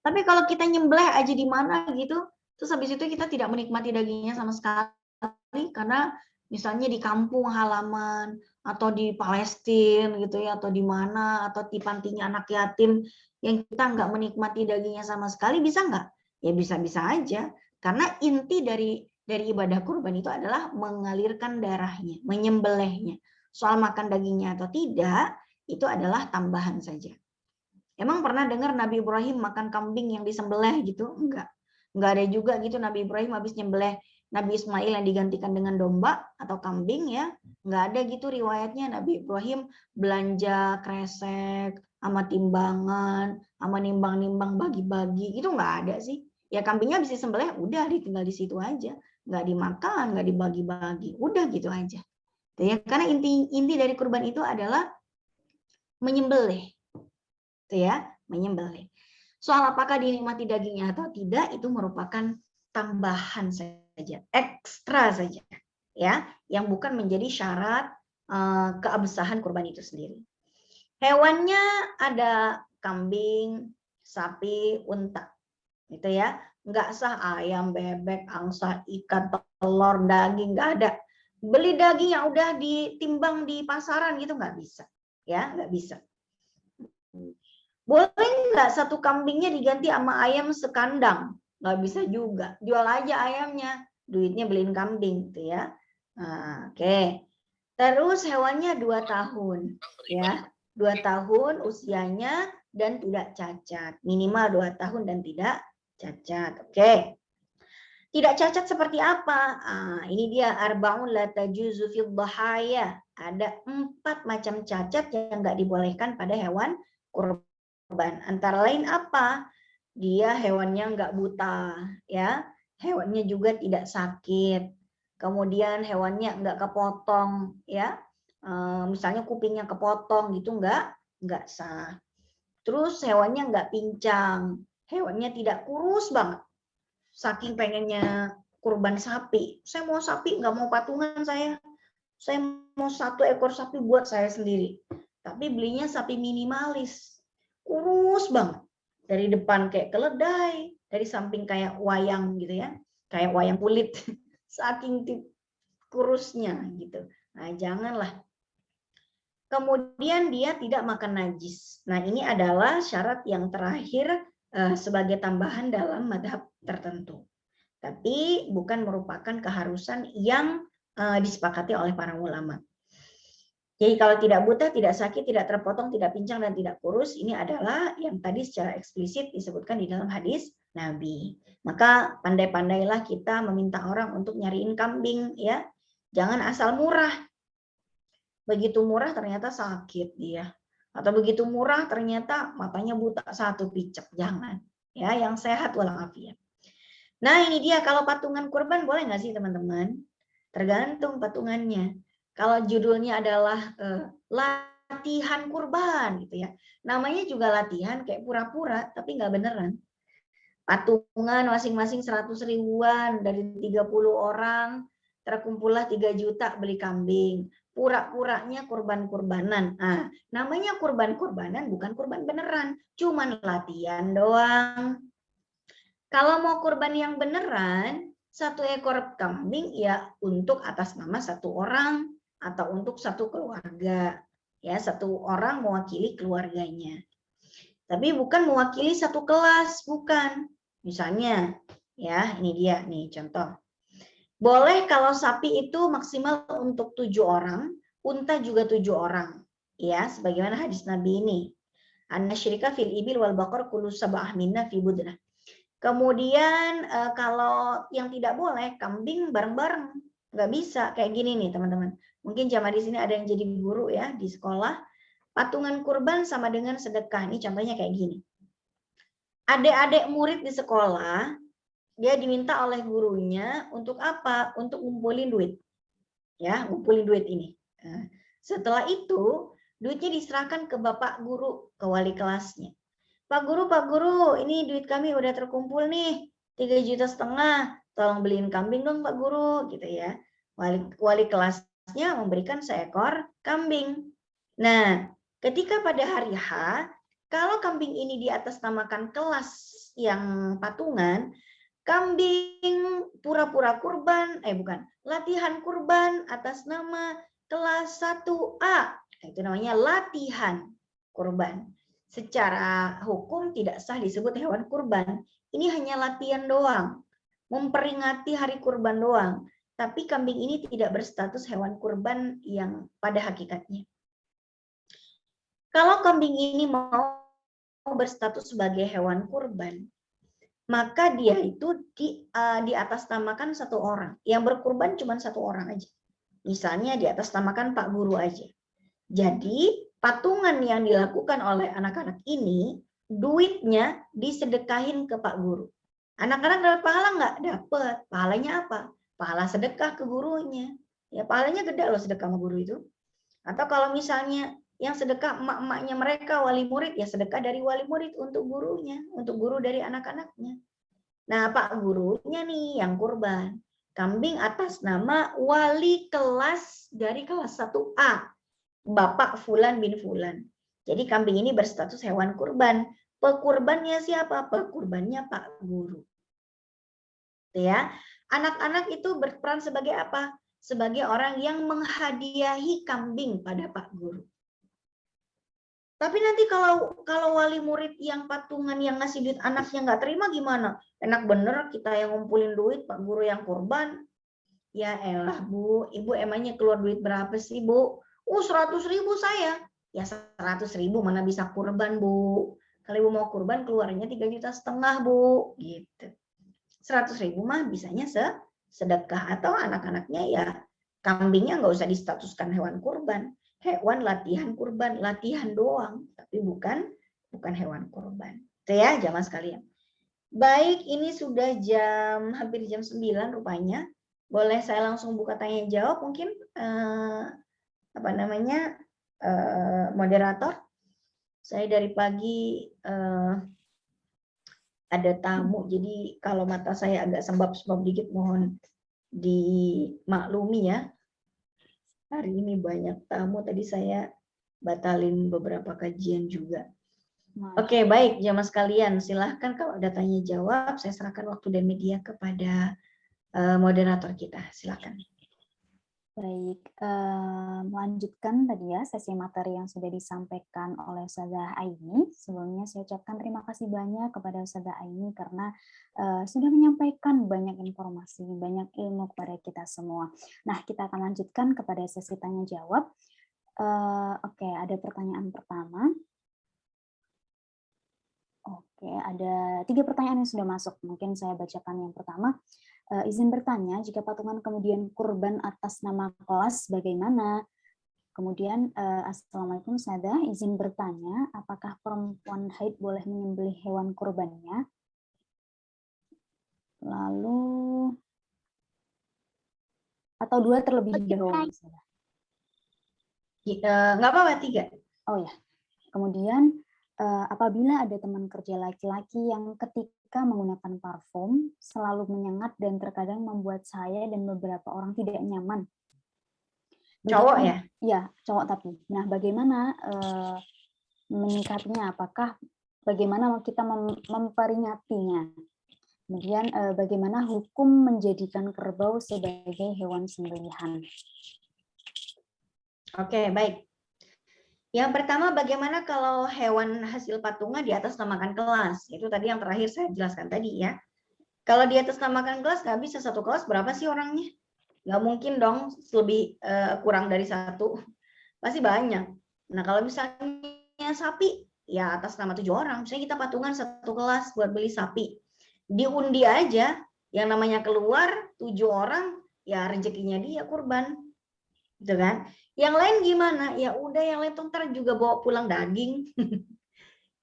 S3: Tapi kalau kita nyembelih aja di mana gitu, terus habis itu kita tidak menikmati dagingnya sama sekali karena misalnya di kampung halaman atau di Palestina gitu ya, atau di mana, atau di pantinya anak yatim yang kita nggak menikmati dagingnya sama sekali, bisa nggak? Ya bisa-bisa aja, karena inti dari ibadah kurban itu adalah mengalirkan darahnya, menyembelihnya. Soal makan dagingnya atau tidak, itu adalah tambahan saja. Emang pernah dengar Nabi Ibrahim makan kambing yang disembelih gitu? Enggak. Enggak ada juga gitu Nabi Ibrahim habis nyembelih Nabi Ismail yang digantikan dengan domba atau kambing ya. Enggak ada gitu riwayatnya Nabi Ibrahim belanja kresek sama timbangan, sama nimbang-nimbang bagi-bagi. Itu enggak ada sih. Ya kambingnya bisa disembelih, udah ditinggal di situ aja. Enggak dimakan, enggak dibagi-bagi. Udah gitu aja. Ya, karena inti dari kurban itu adalah menyembelih. Ya, menyembelih. Soal apakah dinikmati dagingnya atau tidak itu merupakan tambahan saja, ekstra saja, ya, yang bukan menjadi syarat keabsahan kurban itu sendiri. Hewannya ada kambing, sapi, unta, gitu ya. Nggak sah ayam, bebek, angsa, ikan, telur, daging, nggak ada. Beli daging yang udah ditimbang di pasaran gitu nggak bisa, ya, nggak bisa. Boleh nggak satu kambingnya diganti sama ayam sekandang? Nggak bisa juga. Jual aja ayamnya, duitnya beliin kambing, gitu ya. Nah, oke. Terus hewannya 2 tahun, ya. 2 tahun usianya dan tidak cacat. Minimal 2 tahun dan tidak cacat. Oke. Tidak cacat seperti apa? Ini dia arbaun la tajuzu fil dhahaya. Ada 4 macam cacat yang nggak dibolehkan pada hewan kurban. Antara lain apa? Dia hewannya nggak buta, ya. Hewannya juga tidak sakit. Kemudian hewannya nggak kepotong, ya. Misalnya kupingnya kepotong gitu nggak sah. Terus hewannya nggak pincang, hewannya tidak kurus banget. Saking pengennya kurban sapi, saya mau sapi nggak mau patungan saya mau 1 ekor sapi buat saya sendiri. Tapi belinya sapi minimalis, kurus banget. Dari depan kayak keledai, dari samping kayak wayang gitu ya, kayak wayang kulit, saking kurusnya gitu. Nah janganlah. Kemudian dia tidak makan najis. Nah ini adalah syarat yang terakhir sebagai tambahan dalam madhab tertentu. Tapi bukan merupakan keharusan yang disepakati oleh para ulama. Jadi kalau tidak buta, tidak sakit, tidak terpotong, tidak pincang, dan tidak kurus, ini adalah yang tadi secara eksplisit disebutkan di dalam hadis Nabi. Maka pandai-pandailah kita meminta orang untuk nyariin kambing, ya. Jangan asal murah. Begitu murah ternyata sakit dia. Atau begitu murah ternyata matanya buta 1 picek. Jangan. Ya, yang sehat walafiat. Nah ini dia, kalau patungan kurban boleh nggak sih teman-teman? Tergantung patungannya. Kalau judulnya adalah latihan kurban gitu ya. Namanya juga latihan kayak pura-pura tapi nggak beneran. Patungan masing-masing 100 ribuan dari 30 orang, terkumpullah 3 juta beli kambing. Pura-puranya kurban-kurbanan. Nah, namanya kurban-kurbanan bukan kurban beneran, cuman latihan doang. Kalau mau kurban yang beneran, 1 ekor kambing ya untuk atas nama 1 orang atau untuk 1 keluarga. Ya, 1 orang mewakili keluarganya. Tapi bukan mewakili 1 kelas, bukan. Misalnya, ya ini dia nih contoh. Boleh kalau sapi itu maksimal untuk 7 orang, unta juga 7 orang. Ya, sebagaimana hadis Nabi ini. An-nasyrika fil ibil wal baqar kullu sab'ah minna fi budnah. Kemudian kalau yang tidak boleh kambing bareng-bareng, nggak bisa kayak gini nih teman-teman. Mungkin jamaah di sini ada yang jadi guru ya di sekolah. Patungan kurban sama dengan sedekah. Ini contohnya kayak gini. Adik-adik murid di sekolah dia diminta oleh gurunya untuk apa? Untuk ngumpulin duit, ya ngumpulin duit ini. Nah, setelah itu duitnya diserahkan ke bapak guru, ke wali kelasnya. Pak Guru, ini duit kami udah terkumpul nih, 3,5 juta, tolong beliin kambing dong Pak Guru, gitu ya. Wali kelasnya memberikan seekor kambing. Nah, ketika pada hari H, kalau kambing ini diatasnamakan kelas yang patungan, kambing pura-pura kurban, latihan kurban atas nama kelas 1A, itu namanya latihan kurban. Secara hukum tidak sah disebut hewan kurban. Ini hanya latihan doang, memperingati hari kurban doang. Tapi kambing ini tidak berstatus hewan kurban yang pada hakikatnya. Kalau kambing ini mau berstatus sebagai hewan kurban, maka dia itu diatasnamakan 1 orang. Yang berkurban cuma 1 orang aja. Misalnya diatasnamakan Pak Guru aja. Jadi patungan yang dilakukan oleh anak-anak ini, duitnya disedekahin ke Pak Guru. Anak-anak dapat pahala nggak? Dapat. Pahalanya apa? Pahala sedekah ke gurunya. Ya pahalanya gede loh sedekah sama guru itu. Atau kalau misalnya yang sedekah emak-emaknya mereka, wali murid, ya sedekah dari wali murid untuk gurunya, untuk guru dari anak-anaknya. Nah, Pak gurunya nih yang kurban. Kambing atas nama wali kelas dari kelas 1A. Bapak Fulan bin Fulan. Jadi kambing ini berstatus hewan kurban. Pekurbannya siapa? Pekurbannya Pak Guru. Ya, anak-anak itu berperan sebagai apa? Sebagai orang yang menghadiahi kambing pada Pak Guru. Tapi nanti kalau wali murid yang patungan yang ngasih duit anaknya nggak terima gimana? Enak bener kita yang ngumpulin duit, Pak Guru yang kurban. Ya elah Bu, Ibu emangnya keluar duit berapa sih Bu? 100.000 saya. Ya 100.000 mana bisa kurban Bu. Kalau Ibu mau kurban keluarnya 3,5 juta Bu. Gitu. 100.000 mah bisanya sedekah atau anak-anaknya ya kambingnya nggak usah distatuskan hewan kurban. Hewan latihan kurban, latihan doang, tapi bukan hewan kurban. Itu ya jamaah sekalian. Baik, ini sudah hampir jam 9 rupanya. Boleh saya langsung buka tanya jawab mungkin moderator. Saya dari pagi ada tamu, jadi kalau mata saya agak sembab-sembab dikit mohon dimaklumi ya. Hari ini banyak tamu, tadi saya batalin beberapa kajian juga. Oke, baik jamaah sekalian, silahkan kalau ada tanya jawab, saya serahkan waktu dan media kepada moderator kita, silakan.
S1: Baik, melanjutkan tadi ya sesi materi yang sudah disampaikan oleh Ustazah Aini. Sebelumnya saya ucapkan terima kasih banyak kepada Ustazah Aini karena sudah menyampaikan banyak informasi, banyak ilmu kepada kita semua. Nah, kita akan lanjutkan kepada sesi tanya jawab. Oke, ada pertanyaan pertama. Oke, ada 3 pertanyaan yang sudah masuk. Mungkin saya bacakan yang pertama. Izin bertanya, jika patungan kemudian kurban atas nama kelas, bagaimana? Kemudian, Assalamualaikum Ustazah, izin bertanya, apakah perempuan haid boleh menyembelih hewan kurbannya? Lalu, atau 2 terlebih dahulu, Ustazah?
S3: Nggak apa-apa, 3.
S1: Oh ya, kemudian, apabila ada teman kerja laki-laki yang ketika menggunakan parfum selalu menyengat dan terkadang membuat saya dan beberapa orang tidak nyaman.
S3: Cowok ya?
S1: Ya, cowok tapi. Nah, bagaimana menyikapinya? Bagaimana kita memperingatinya? Kemudian bagaimana hukum menjadikan kerbau sebagai hewan sembelihan? Oke, baik.
S3: Yang pertama, bagaimana kalau hewan hasil patungan di atas namakan kelas? Itu tadi yang terakhir saya jelaskan tadi ya. Kalau di atas namakan kelas, nggak bisa satu kelas berapa sih orangnya? Nggak mungkin dong lebih kurang dari 1. Pasti banyak. Nah, kalau misalnya sapi, ya atas nama 7 orang. Misalnya kita patungan 1 kelas buat beli sapi. Diundi aja, yang namanya keluar 7 orang, ya rezekinya dia kurban. Gitu kan? Yang lain gimana? Ya udah yang lain ntar juga bawa pulang daging.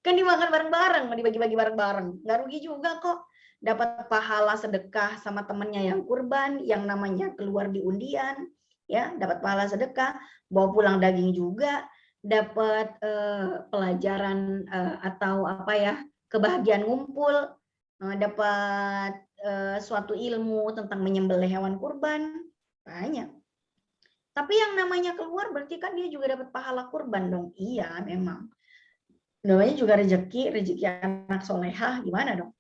S3: Kan dimakan bareng-bareng, dibagi-bagi bareng-bareng. Nggak rugi juga kok. Dapat pahala sedekah sama temennya yang kurban, yang namanya keluar di undian, ya dapat pahala sedekah, bawa pulang daging juga, dapat pelajaran atau apa ya, kebahagiaan ngumpul, dapat suatu ilmu tentang menyembelih hewan kurban, banyak. Tapi yang namanya keluar berarti kan dia juga dapat pahala kurban dong. Iya, memang. Namanya juga rezeki anak solehah, gimana dong?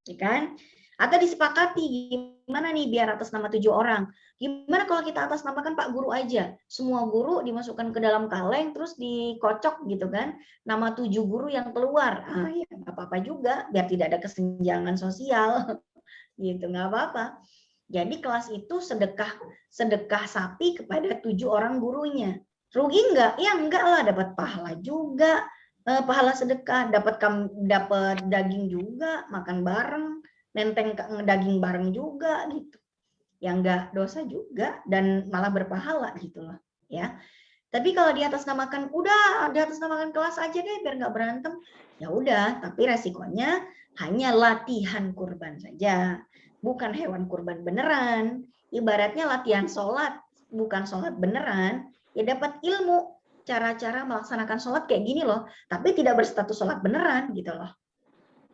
S3: Ya kan? Atau disepakati gimana nih biar atas nama 7 orang. Gimana kalau kita atas namakan Pak Guru aja? Semua guru dimasukkan ke dalam kaleng terus dikocok gitu kan. Nama 7 guru yang keluar. Ah ya nggak apa-apa juga biar tidak ada kesenjangan sosial. Gitu, nggak apa-apa. Jadi kelas itu sedekah sapi kepada 7 orang gurunya. Rugi enggak? Ya enggak lah, dapat pahala juga, pahala sedekah, dapat daging juga, makan bareng, nenteng daging bareng juga gitu. Ya enggak dosa juga dan malah berpahala gitu loh, ya. Tapi kalau di atas namakan kelas aja deh biar enggak berantem. Ya udah, tapi resikonya hanya latihan kurban saja. Bukan hewan kurban beneran. Ibaratnya latihan sholat, bukan sholat beneran, ya dapat ilmu. cara-cara melaksanakan sholat kayak gini loh, tapi tidak berstatus sholat beneran gitu loh.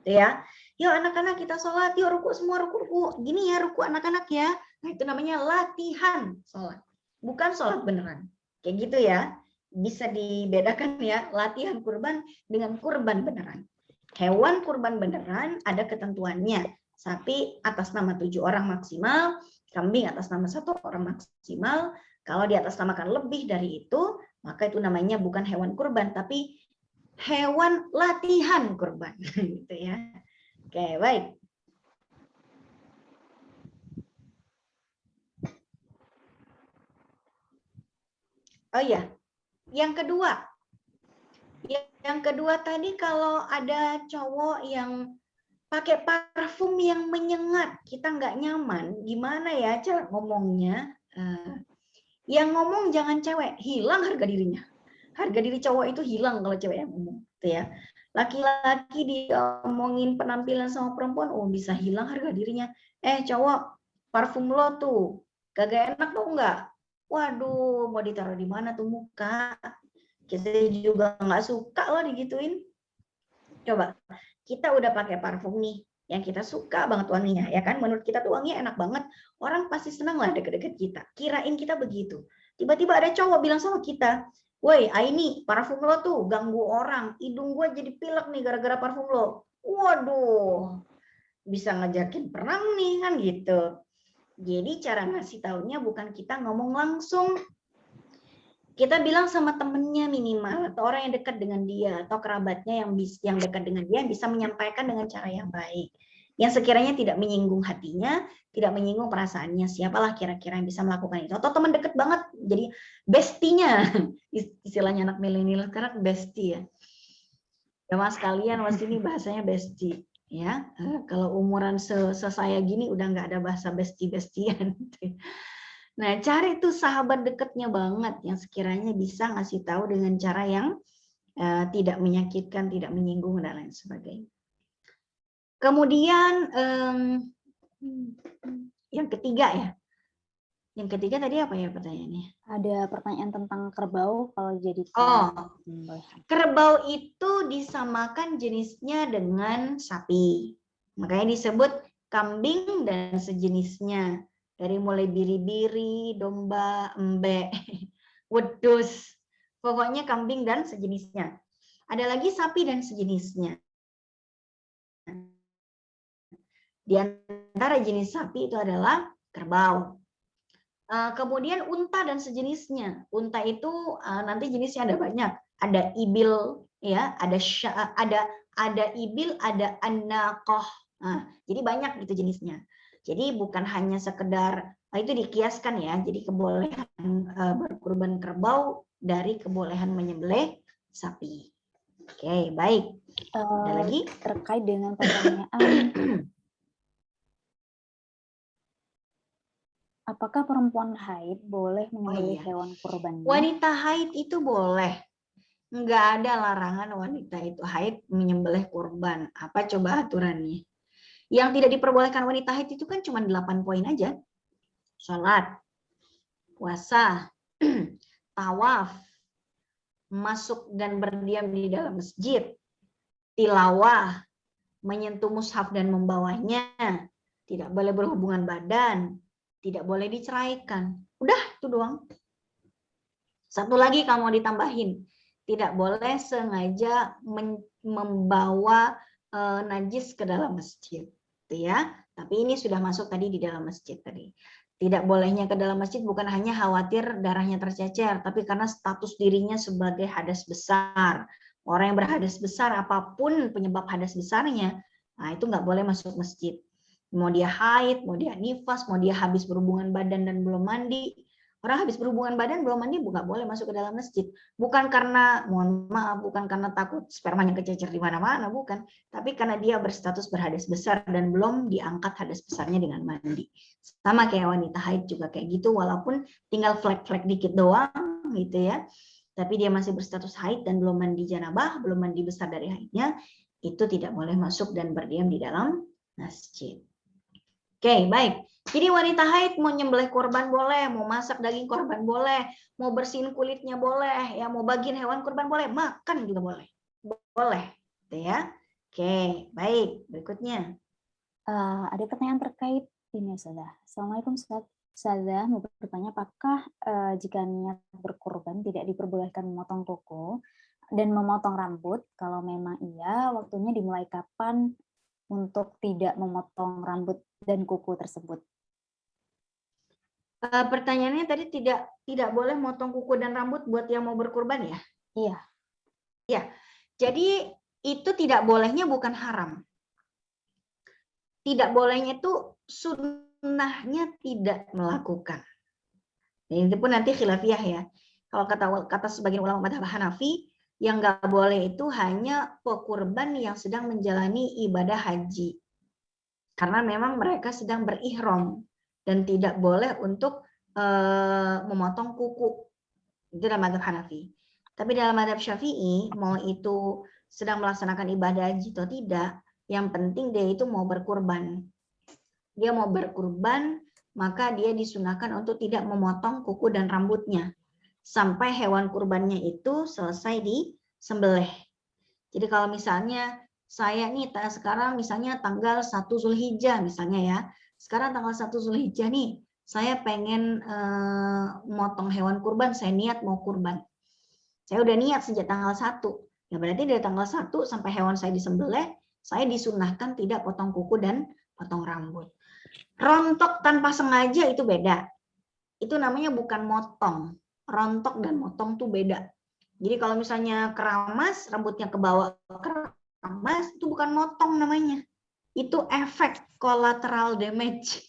S3: Ya, yuk anak-anak kita sholat, yuk ruku semua, ruku, gini ya ruku anak-anak ya. Nah itu namanya latihan sholat, bukan sholat beneran. Kayak gitu ya, bisa dibedakan ya latihan kurban dengan kurban beneran. Hewan kurban beneran ada ketentuannya, sapi atas nama 7 orang maksimal, kambing atas nama 1 orang maksimal. Kalau di atas namakan lebih dari itu, maka itu namanya bukan hewan kurban, tapi hewan latihan kurban gitu ya. Oke, baik. Oh iya, yang kedua tadi kalau ada cowok yang pakai parfum yang menyengat, kita nggak nyaman, gimana ya cara ngomongnya? Yang ngomong jangan cewek, hilang harga dirinya. Harga diri cowok itu hilang kalau cewek yang ngomong, gitu ya. Laki-laki diomongin penampilan sama perempuan, oh bisa hilang harga dirinya. Cowok, parfum lo tuh kagak enak tuh nggak? Waduh, mau ditaruh di mana tuh muka? Kita juga nggak suka loh digituin. Coba, kita udah pakai parfum nih, yang kita suka banget wanginya, ya kan? Menurut kita tuh wanginya enak banget, orang pasti senang lah deket-deket kita. Kirain kita begitu. Tiba-tiba ada cowok bilang sama kita, woi Aini, parfum lo tuh ganggu orang, hidung gue jadi pilek nih gara-gara parfum lo. Waduh, bisa ngajakin perang nih kan gitu. Jadi cara ngasih taunya bukan kita ngomong langsung, kita bilang sama temennya minimal, atau orang yang dekat dengan dia, atau kerabatnya yang dekat dengan dia, bisa menyampaikan dengan cara yang baik, yang sekiranya tidak menyinggung hatinya, tidak menyinggung perasaannya. Siapalah kira-kira yang bisa melakukan itu, atau teman dekat banget, jadi bestinya, istilahnya anak milenial sekarang bestie ya. Ya mas kalian, mas ini bahasanya bestie ya. Kalau umuran saya gini udah nggak ada bahasa bestie-bestian. Nah, cari tuh sahabat dekatnya banget yang sekiranya bisa ngasih tahu dengan cara yang tidak menyakitkan, tidak menyinggung dan lain sebagainya. Kemudian yang ketiga ya. Yang ketiga tadi apa ya pertanyaannya?
S1: Ada pertanyaan tentang kerbau kalau jadi
S3: kerbau itu disamakan jenisnya dengan sapi. Makanya disebut kambing dan sejenisnya. Dari mulai biri-biri, domba, embek, wedus. Pokoknya kambing dan sejenisnya. Ada lagi sapi dan sejenisnya. Di antara jenis sapi itu adalah kerbau. Kemudian unta dan sejenisnya. Unta itu nanti jenisnya ada banyak. Ada ibil, ya, ada ibil, ada an-naqah. Jadi banyak gitu jenisnya. Jadi bukan hanya sekedar itu dikiaskan ya. Jadi kebolehan berkurban kerbau dari kebolehan menyembelih sapi. Oke, baik. Ada lagi
S1: terkait dengan pertanyaan apakah perempuan haid boleh menyembelih hewan kurbannya?
S3: Wanita haid itu boleh. Enggak ada larangan wanita itu haid menyembelih kurban. Apa coba aturannya? Yang tidak diperbolehkan wanita haid itu kan cuma 8 poin aja. Salat, puasa, tawaf, masuk dan berdiam di dalam masjid, tilawah, menyentuh mushaf dan membawanya, tidak boleh berhubungan badan, tidak boleh diceraikan. Udah, itu doang. Satu lagi kamu ditambahin, tidak boleh sengaja membawa najis ke dalam masjid, gitu ya. Tapi ini sudah masuk tadi di dalam masjid tadi. Tidak bolehnya ke dalam masjid bukan hanya khawatir darahnya tercecer, tapi karena status dirinya sebagai hadas besar. Orang yang berhadas besar, apapun penyebab hadas besarnya, nah itu nggak boleh masuk masjid. Mau dia haid, mau dia nifas, mau dia habis berhubungan badan dan belum mandi. Orang habis berhubungan badan belum mandi nggak boleh masuk ke dalam masjid. Bukan karena, mohon maaf, bukan karena takut spermanya kececer di mana-mana, bukan. Tapi karena dia berstatus berhadas besar dan belum diangkat hadas besarnya dengan mandi. Sama kayak wanita haid juga kayak gitu, walaupun tinggal flek-flek dikit doang gitu ya. Tapi dia masih berstatus haid dan belum mandi janabah, belum mandi besar dari haidnya, itu tidak boleh masuk dan berdiam di dalam masjid. Oke, baik. Jadi wanita haid mau nyembelih korban boleh, mau masak daging korban boleh, mau bersihin kulitnya boleh, ya mau bagian hewan korban boleh, makan juga boleh. Boleh, gitu ya. Oke, baik. Berikutnya.
S1: Ada pertanyaan terkait ini, Ustazah. Assalamualaikum, Ustazah. Mau bertanya, apakah jika niat berkurban tidak diperbolehkan memotong kuku dan memotong rambut? Kalau memang iya, waktunya dimulai kapan untuk tidak memotong rambut dan kuku tersebut?
S3: Pertanyaannya tadi tidak boleh motong kuku dan rambut buat yang mau berkurban ya?
S1: Iya.
S3: Ya. Jadi itu tidak bolehnya bukan haram. Tidak bolehnya itu sunnahnya tidak melakukan. Dan itu pun nanti khilafiyah ya. Kalau kata sebagian ulama madhab Hanafi, yang nggak boleh itu hanya pekurban yang sedang menjalani ibadah haji. Karena memang mereka sedang berihram dan tidak boleh untuk memotong kuku. Itu dalam madhab Hanafi. Tapi dalam madhab Syafi'i, mau itu sedang melaksanakan ibadah haji atau tidak, yang penting dia itu mau berkurban. Dia mau berkurban, maka dia disunahkan untuk tidak memotong kuku dan rambutnya sampai hewan kurbannya itu selesai disembelih. Jadi kalau misalnya saya nih sekarang misalnya tanggal 1 Zulhijjah misalnya ya. Sekarang tanggal 1 Zulhijjah nih, saya pengen motong hewan kurban, saya niat mau kurban. Saya udah niat sejak tanggal 1. Ya berarti dari tanggal 1 sampai hewan saya disembelih, saya disunahkan tidak potong kuku dan potong rambut. Rontok tanpa sengaja itu beda. Itu namanya bukan motong. Rontok dan motong tuh beda. Jadi kalau misalnya keramas, rambutnya ke bawah keramas, itu bukan motong namanya. Itu efek collateral damage.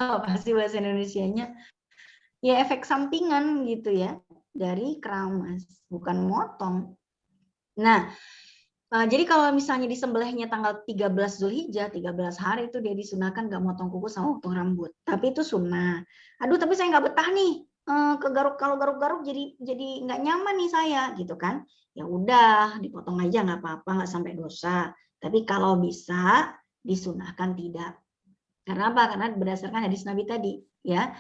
S3: Apa sih bahasa Indonesianya? Ya efek sampingan gitu ya dari keramas, bukan motong. Nah, jadi kalau misalnya disembelihnya tanggal 13 Zulhijjah, 13 hari itu dia disunahkan nggak motong kuku sama potong rambut. Tapi itu sunnah. Aduh, tapi saya nggak betah nih. Kalau garuk-garuk jadi nggak nyaman nih saya, gitu kan? Ya udah, dipotong aja nggak apa-apa, nggak sampai dosa. Tapi kalau bisa disunahkan tidak. Karena apa? Karena berdasarkan hadis Nabi tadi, ya.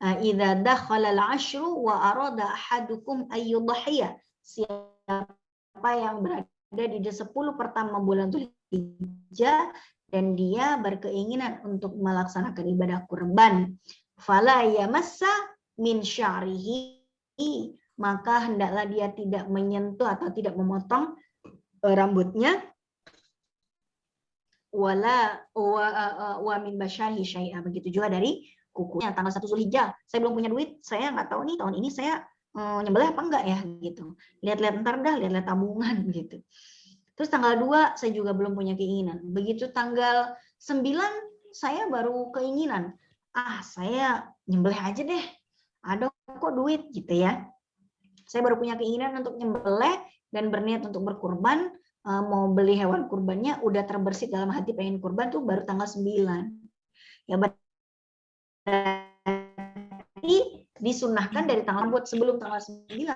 S3: Idza dakhala al-'ashru wa arada ahadukum ayyudhiya. Siapa yang berada di 10 pertama bulan Dzulhijjah dan dia berkeinginan untuk melaksanakan ibadah kurban, fala yamassa min sya'rihi, maka hendaklah dia tidak menyentuh atau tidak memotong rambutnya, wala wa min basyarihi syai'a, begitu juga dari kukunya. Tanggal 1 Zulhijjah, saya belum punya duit, saya nggak tahu nih tahun ini saya nyembelih apa enggak ya gitu. Lihat-lihat ntar dah, lihat-lihat tabungan gitu. Terus tanggal 2 saya juga belum punya keinginan. Begitu tanggal 9 saya baru keinginan. Saya nyembelih aja deh. Ada kok duit gitu ya. Saya baru punya keinginan untuk nyembelih dan berniat untuk berkurban, mau beli hewan kurbannya udah terbersit dalam hati pengen kurban tuh baru tanggal 9. Ya berarti disunahkan dari tanggal buat sebelum tanggal 9.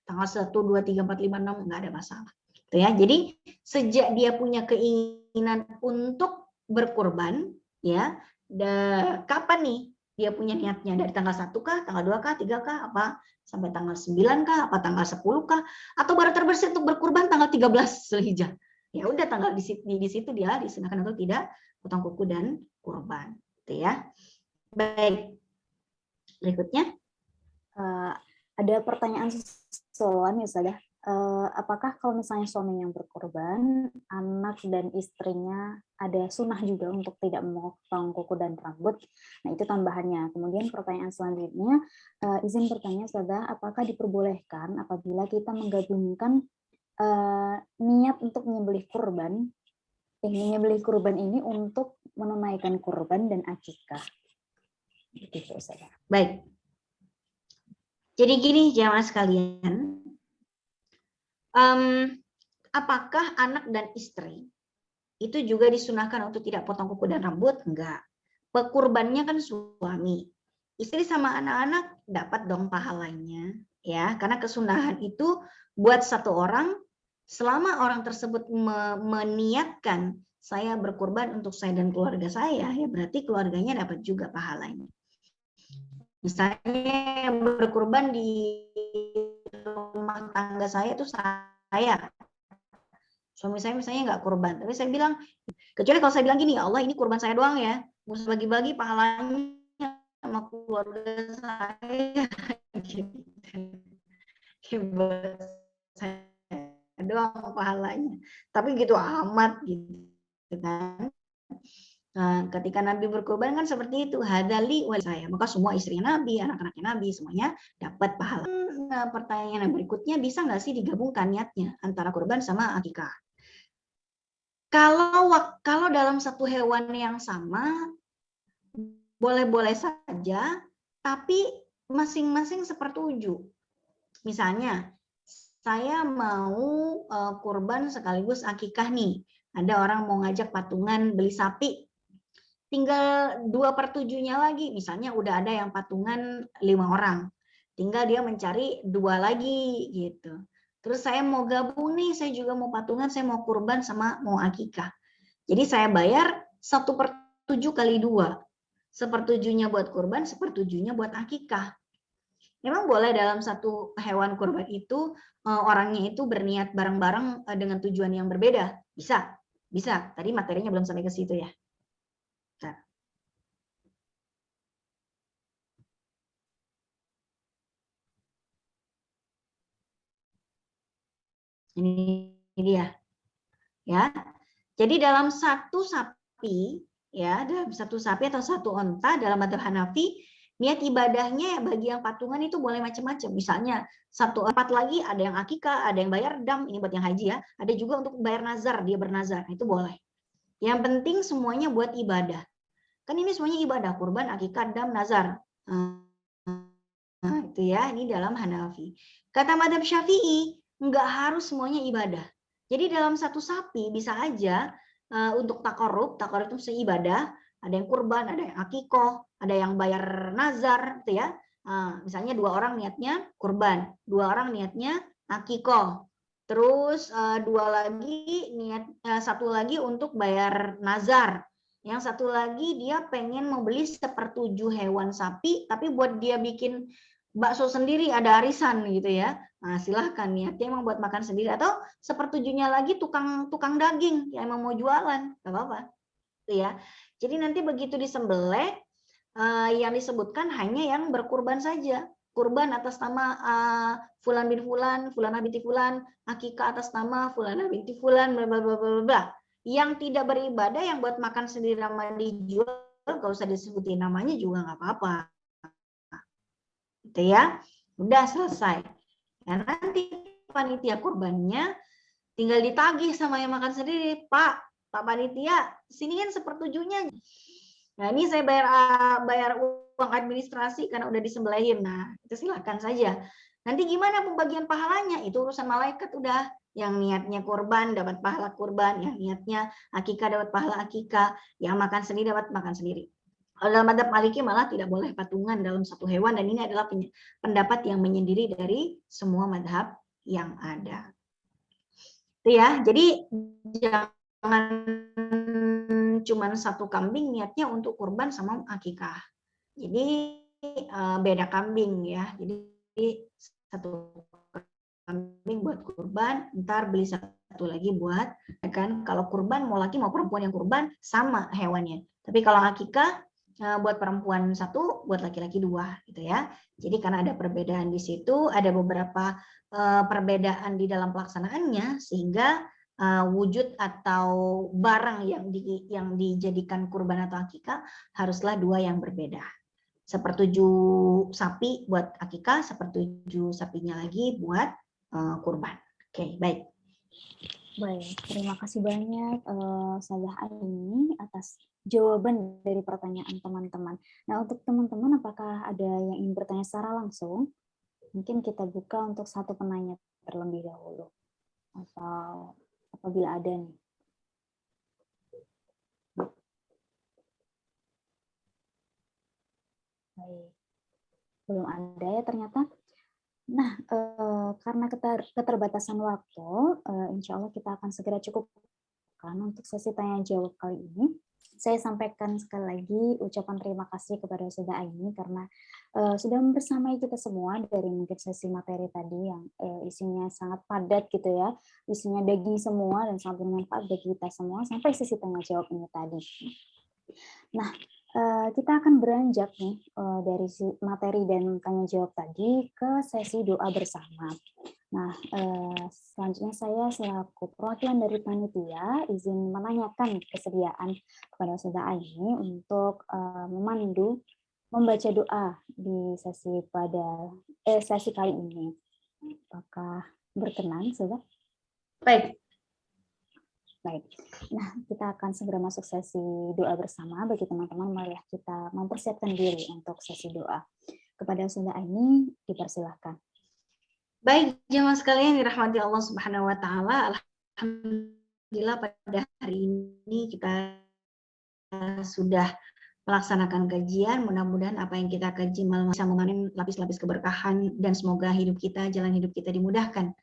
S3: Tanggal 1, 2, 3, 4, 5, 6 enggak ada masalah. Gitu ya. Jadi sejak dia punya keinginan untuk berkurban, ya, kapan nih dia punya niatnya? Dari tanggal 1 kah, tanggal 2 kah, 3 kah, apa sampai tanggal 9 kah, apa tanggal 10 kah, atau baru terbersit untuk berkurban tanggal 13 Zulhijjah. Ya udah tanggal di situ dia disunahkan untuk tidak potong kuku dan kurban, gitu ya. Baik. Berikutnya
S1: ada pertanyaan soalan ya, Ustazah. Apakah kalau misalnya suami yang berkorban, anak dan istrinya ada sunnah juga untuk tidak memotong kuku dan rambut? Nah, itu tambahannya. Kemudian pertanyaan selanjutnya, izin bertanya, Ustazah, apakah diperbolehkan apabila kita menggabungkan niat untuk menyembelih kurban ini untuk menunaikan kurban dan akikah? Gitu, Ustazah.
S3: Baik. Jadi gini jamaah sekalian, apakah anak dan istri itu juga disunahkan untuk tidak potong kuku dan rambut? Enggak. Pekurbannya kan suami. Istri sama anak-anak dapat dong pahalanya, ya. Karena kesunahan itu buat satu orang, selama orang tersebut meniatkan saya berkurban untuk saya dan keluarga saya, ya berarti keluarganya dapat juga pahalanya. Misalnya berkurban di rumah tangga saya itu saya, suami saya misalnya nggak kurban, tapi saya bilang, kecuali kalau saya bilang gini, ya Allah ini kurban saya doang ya, harus bagi-bagi pahalanya sama keluarga saya, gitu. Saya doang pahalanya, tapi gitu amat gitu kan. Nah, ketika Nabi berkorban kan seperti itu, hadali wali saya, maka semua istrinya Nabi, anak-anaknya Nabi semuanya dapat pahala. Nah, pertanyaan berikutnya, bisa nggak sih digabungkan niatnya antara kurban sama akikah? Kalau dalam satu hewan yang sama boleh-boleh saja, tapi masing-masing sepertujuh. Misalnya saya mau kurban sekaligus akikah nih. Ada orang mau ngajak patungan beli sapi, tinggal 2/7-nya lagi, misalnya udah ada yang patungan 5 orang, tinggal dia mencari 2 lagi gitu. Terus saya mau gabung nih, saya juga mau patungan, saya mau kurban sama mau akikah. Jadi saya bayar 1/7 kali 2, 1/7-nya buat kurban, 1/7-nya buat akikah. Memang boleh dalam satu hewan kurban itu orangnya itu berniat bareng-bareng dengan tujuan yang berbeda, bisa, bisa. Tadi materinya belum sampai ke situ ya. Nah. Ini dia, ya. Jadi dalam satu sapi, ya, dalam satu sapi atau satu onta dalam madzhab Hanafi, niat ibadahnya ya bagi yang patungan itu boleh macam-macam. Misalnya 1/4 lagi ada yang akikah, ada yang bayar dam, ini buat yang haji ya. Ada juga untuk bayar nazar, dia bernazar, itu boleh. Yang penting semuanya buat ibadah. Kan ini semuanya ibadah, kurban, akikah, dam, nazar. Nah, itu ya, ini dalam Hanafi. Kata madzhab Syafi'i, enggak harus semuanya ibadah. Jadi dalam satu sapi bisa aja untuk takarrub itu seibadah, ada yang kurban, ada yang akikoh, ada yang bayar nazar, gitu ya. Misalnya 2 orang niatnya kurban, 2 orang niatnya akikoh. Terus 2 lagi satu lagi untuk bayar nazar. Yang satu lagi dia pengen membeli 1/7 hewan sapi, tapi buat dia bikin bakso sendiri, ada arisan gitu ya. Nah, silahkan niatnya emang buat makan sendiri, atau 1/7-nya lagi tukang daging yang emang mau jualan, nggak apa-apa. Gitu ya. Jadi nanti begitu disembelih, yang disebutkan hanya yang berkurban saja. Kurban atas nama Fulan bin Fulan, Fulanah binti Fulan, akikah atas nama Fulanah binti Fulan, bla bla bla bla bla. Yang tidak beribadah, yang buat makan sendiri sama dijual, nggak usah disebutin namanya juga nggak apa-apa. Gitu ya, udah selesai. Nah, nanti panitia kurbannya tinggal ditagih sama yang makan sendiri, Pak panitia, sini kan 1/7-nya. Nah, ini saya bayar uang administrasi karena udah disembelihin. Nah, itu silakan saja. Nanti gimana pembagian pahalanya? Itu urusan malaikat udah. Yang niatnya kurban dapat pahala kurban, yang niatnya akikah dapat pahala akikah, yang makan sendiri dapat makan sendiri. Dalam madzhab Maliki malah tidak boleh patungan dalam satu hewan, dan ini adalah pendapat yang menyendiri dari semua madzhab yang ada. Itu ya, jadi jangan cuma satu kambing niatnya untuk kurban sama akikah. Jadi beda kambing ya. Jadi satu kambing buat kurban, ntar beli satu lagi buat, kan kalau kurban mau laki mau perempuan yang kurban sama hewannya. Tapi kalau akikah buat perempuan 1, buat laki-laki 2 gitu ya. Jadi karena ada perbedaan di situ, ada beberapa perbedaan di dalam pelaksanaannya, sehingga wujud atau barang yang dijadikan kurban atau akikah haruslah 2 yang berbeda. 1/7 sapi buat akikah, 1/7 sapinya lagi buat kurban. Oke, baik.
S1: Baik, terima kasih banyak Salah Aini atas jawaban dari pertanyaan teman-teman. Nah, untuk teman-teman apakah ada yang ingin bertanya secara langsung? Mungkin kita buka untuk satu penanya terlebih dahulu. Atau apabila ada nih. Baik. Belum ada ya ternyata. Nah, karena keterbatasan waktu, insya Allah kita akan segera cukupkan persilahkan untuk sesi tanya jawab kali ini. Saya sampaikan sekali lagi ucapan terima kasih kepada Ustazah Aini karena sudah membersamai kita semua dari mungkin sesi materi tadi yang isinya sangat padat gitu ya, isinya daging semua dan sangat bermanfaat bagi kita semua sampai sesi tanya jawab ini tadi. Nah, kita akan beranjak nih dari materi dan tanya jawab tadi ke sesi doa bersama. Nah, selanjutnya saya selaku perwakilan dari panitia izin menanyakan kesediaan kepada Ustazah Aini untuk memandu membaca doa di sesi sesi kali ini. Apakah berkenan, Ustazah?
S3: Baik.
S1: Baik. Nah, kita akan segera masuk sesi doa bersama. Bagi teman-teman, marilah kita mempersiapkan diri untuk sesi doa. Kepada Ustazah Aini, dipersilahkan.
S3: Baik, jemaah sekalian dirahmati Allah Subhanahu wa taala. Alhamdulillah pada hari ini kita sudah melaksanakan kajian. Mudah-mudahan apa yang kita kaji malam bisa memanen lapis-lapis keberkahan dan semoga hidup kita, jalan hidup kita dimudahkan.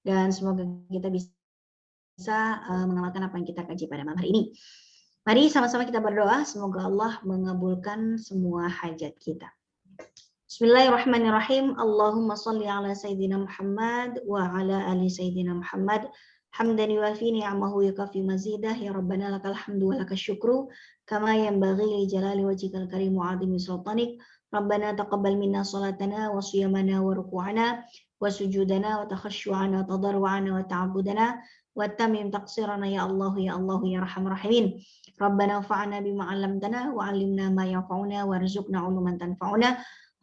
S3: Dan semoga kita bisa mengamalkan apa yang kita kaji pada malam hari ini. Mari sama-sama kita berdoa, semoga Allah mengabulkan semua hajat kita. Bismillahirrahmanirrahim. Allahumma salli ala Sayyidina Muhammad wa ala ali Sayyidina Muhammad. Hamdan yuafi ni'amahu yukafi mazidah. Ya Rabbana lakal hamdu wa lakal syukru. Kama yanbaghi li jalali wajhikal karim wa azimi sultanik. Rabbana taqabbal minna salatana wa siyamana wa ruku'ana wa sujudana wa takhashu'ana wa tadarru'ana wa ta'abudana wa tamim taqsirana ya Allah ya Allah ya Arhamar Rahimin. Rabbana fa'ana bima 'allamtana wa 'allimna ma yanfa'una warzuqna 'uluman tanfa'una.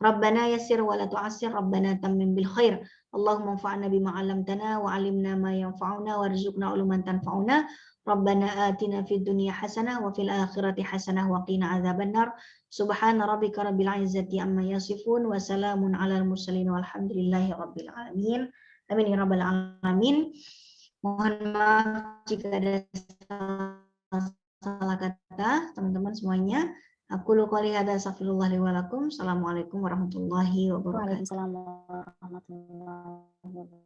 S3: Rabbana yassir wa la tu'assir, Rabbana tammim bil khair. Allahumma anfa'na bima 'allamtana wa 'allimna ma yanfa'una warzuqna 'uluman tanfa'una. Rabbana atina fid dunya hasanah wa fil akhirati hasanah wa qina adzabannar. Subhana rabbika rabbil 'izzati amma yasifun wa salamun 'alal mursalin walhamdulillahi rabbil alamin. Amin ya rabbal alamin. Mohon maaf jika ada salah kata teman-teman semuanya. Aku qouli hadza astaghfirullah li wa lakum. Assalamualaikum warahmatullahi wabarakatuh.
S1: Waalaikumsalam warahmatullahi wabarakatuh.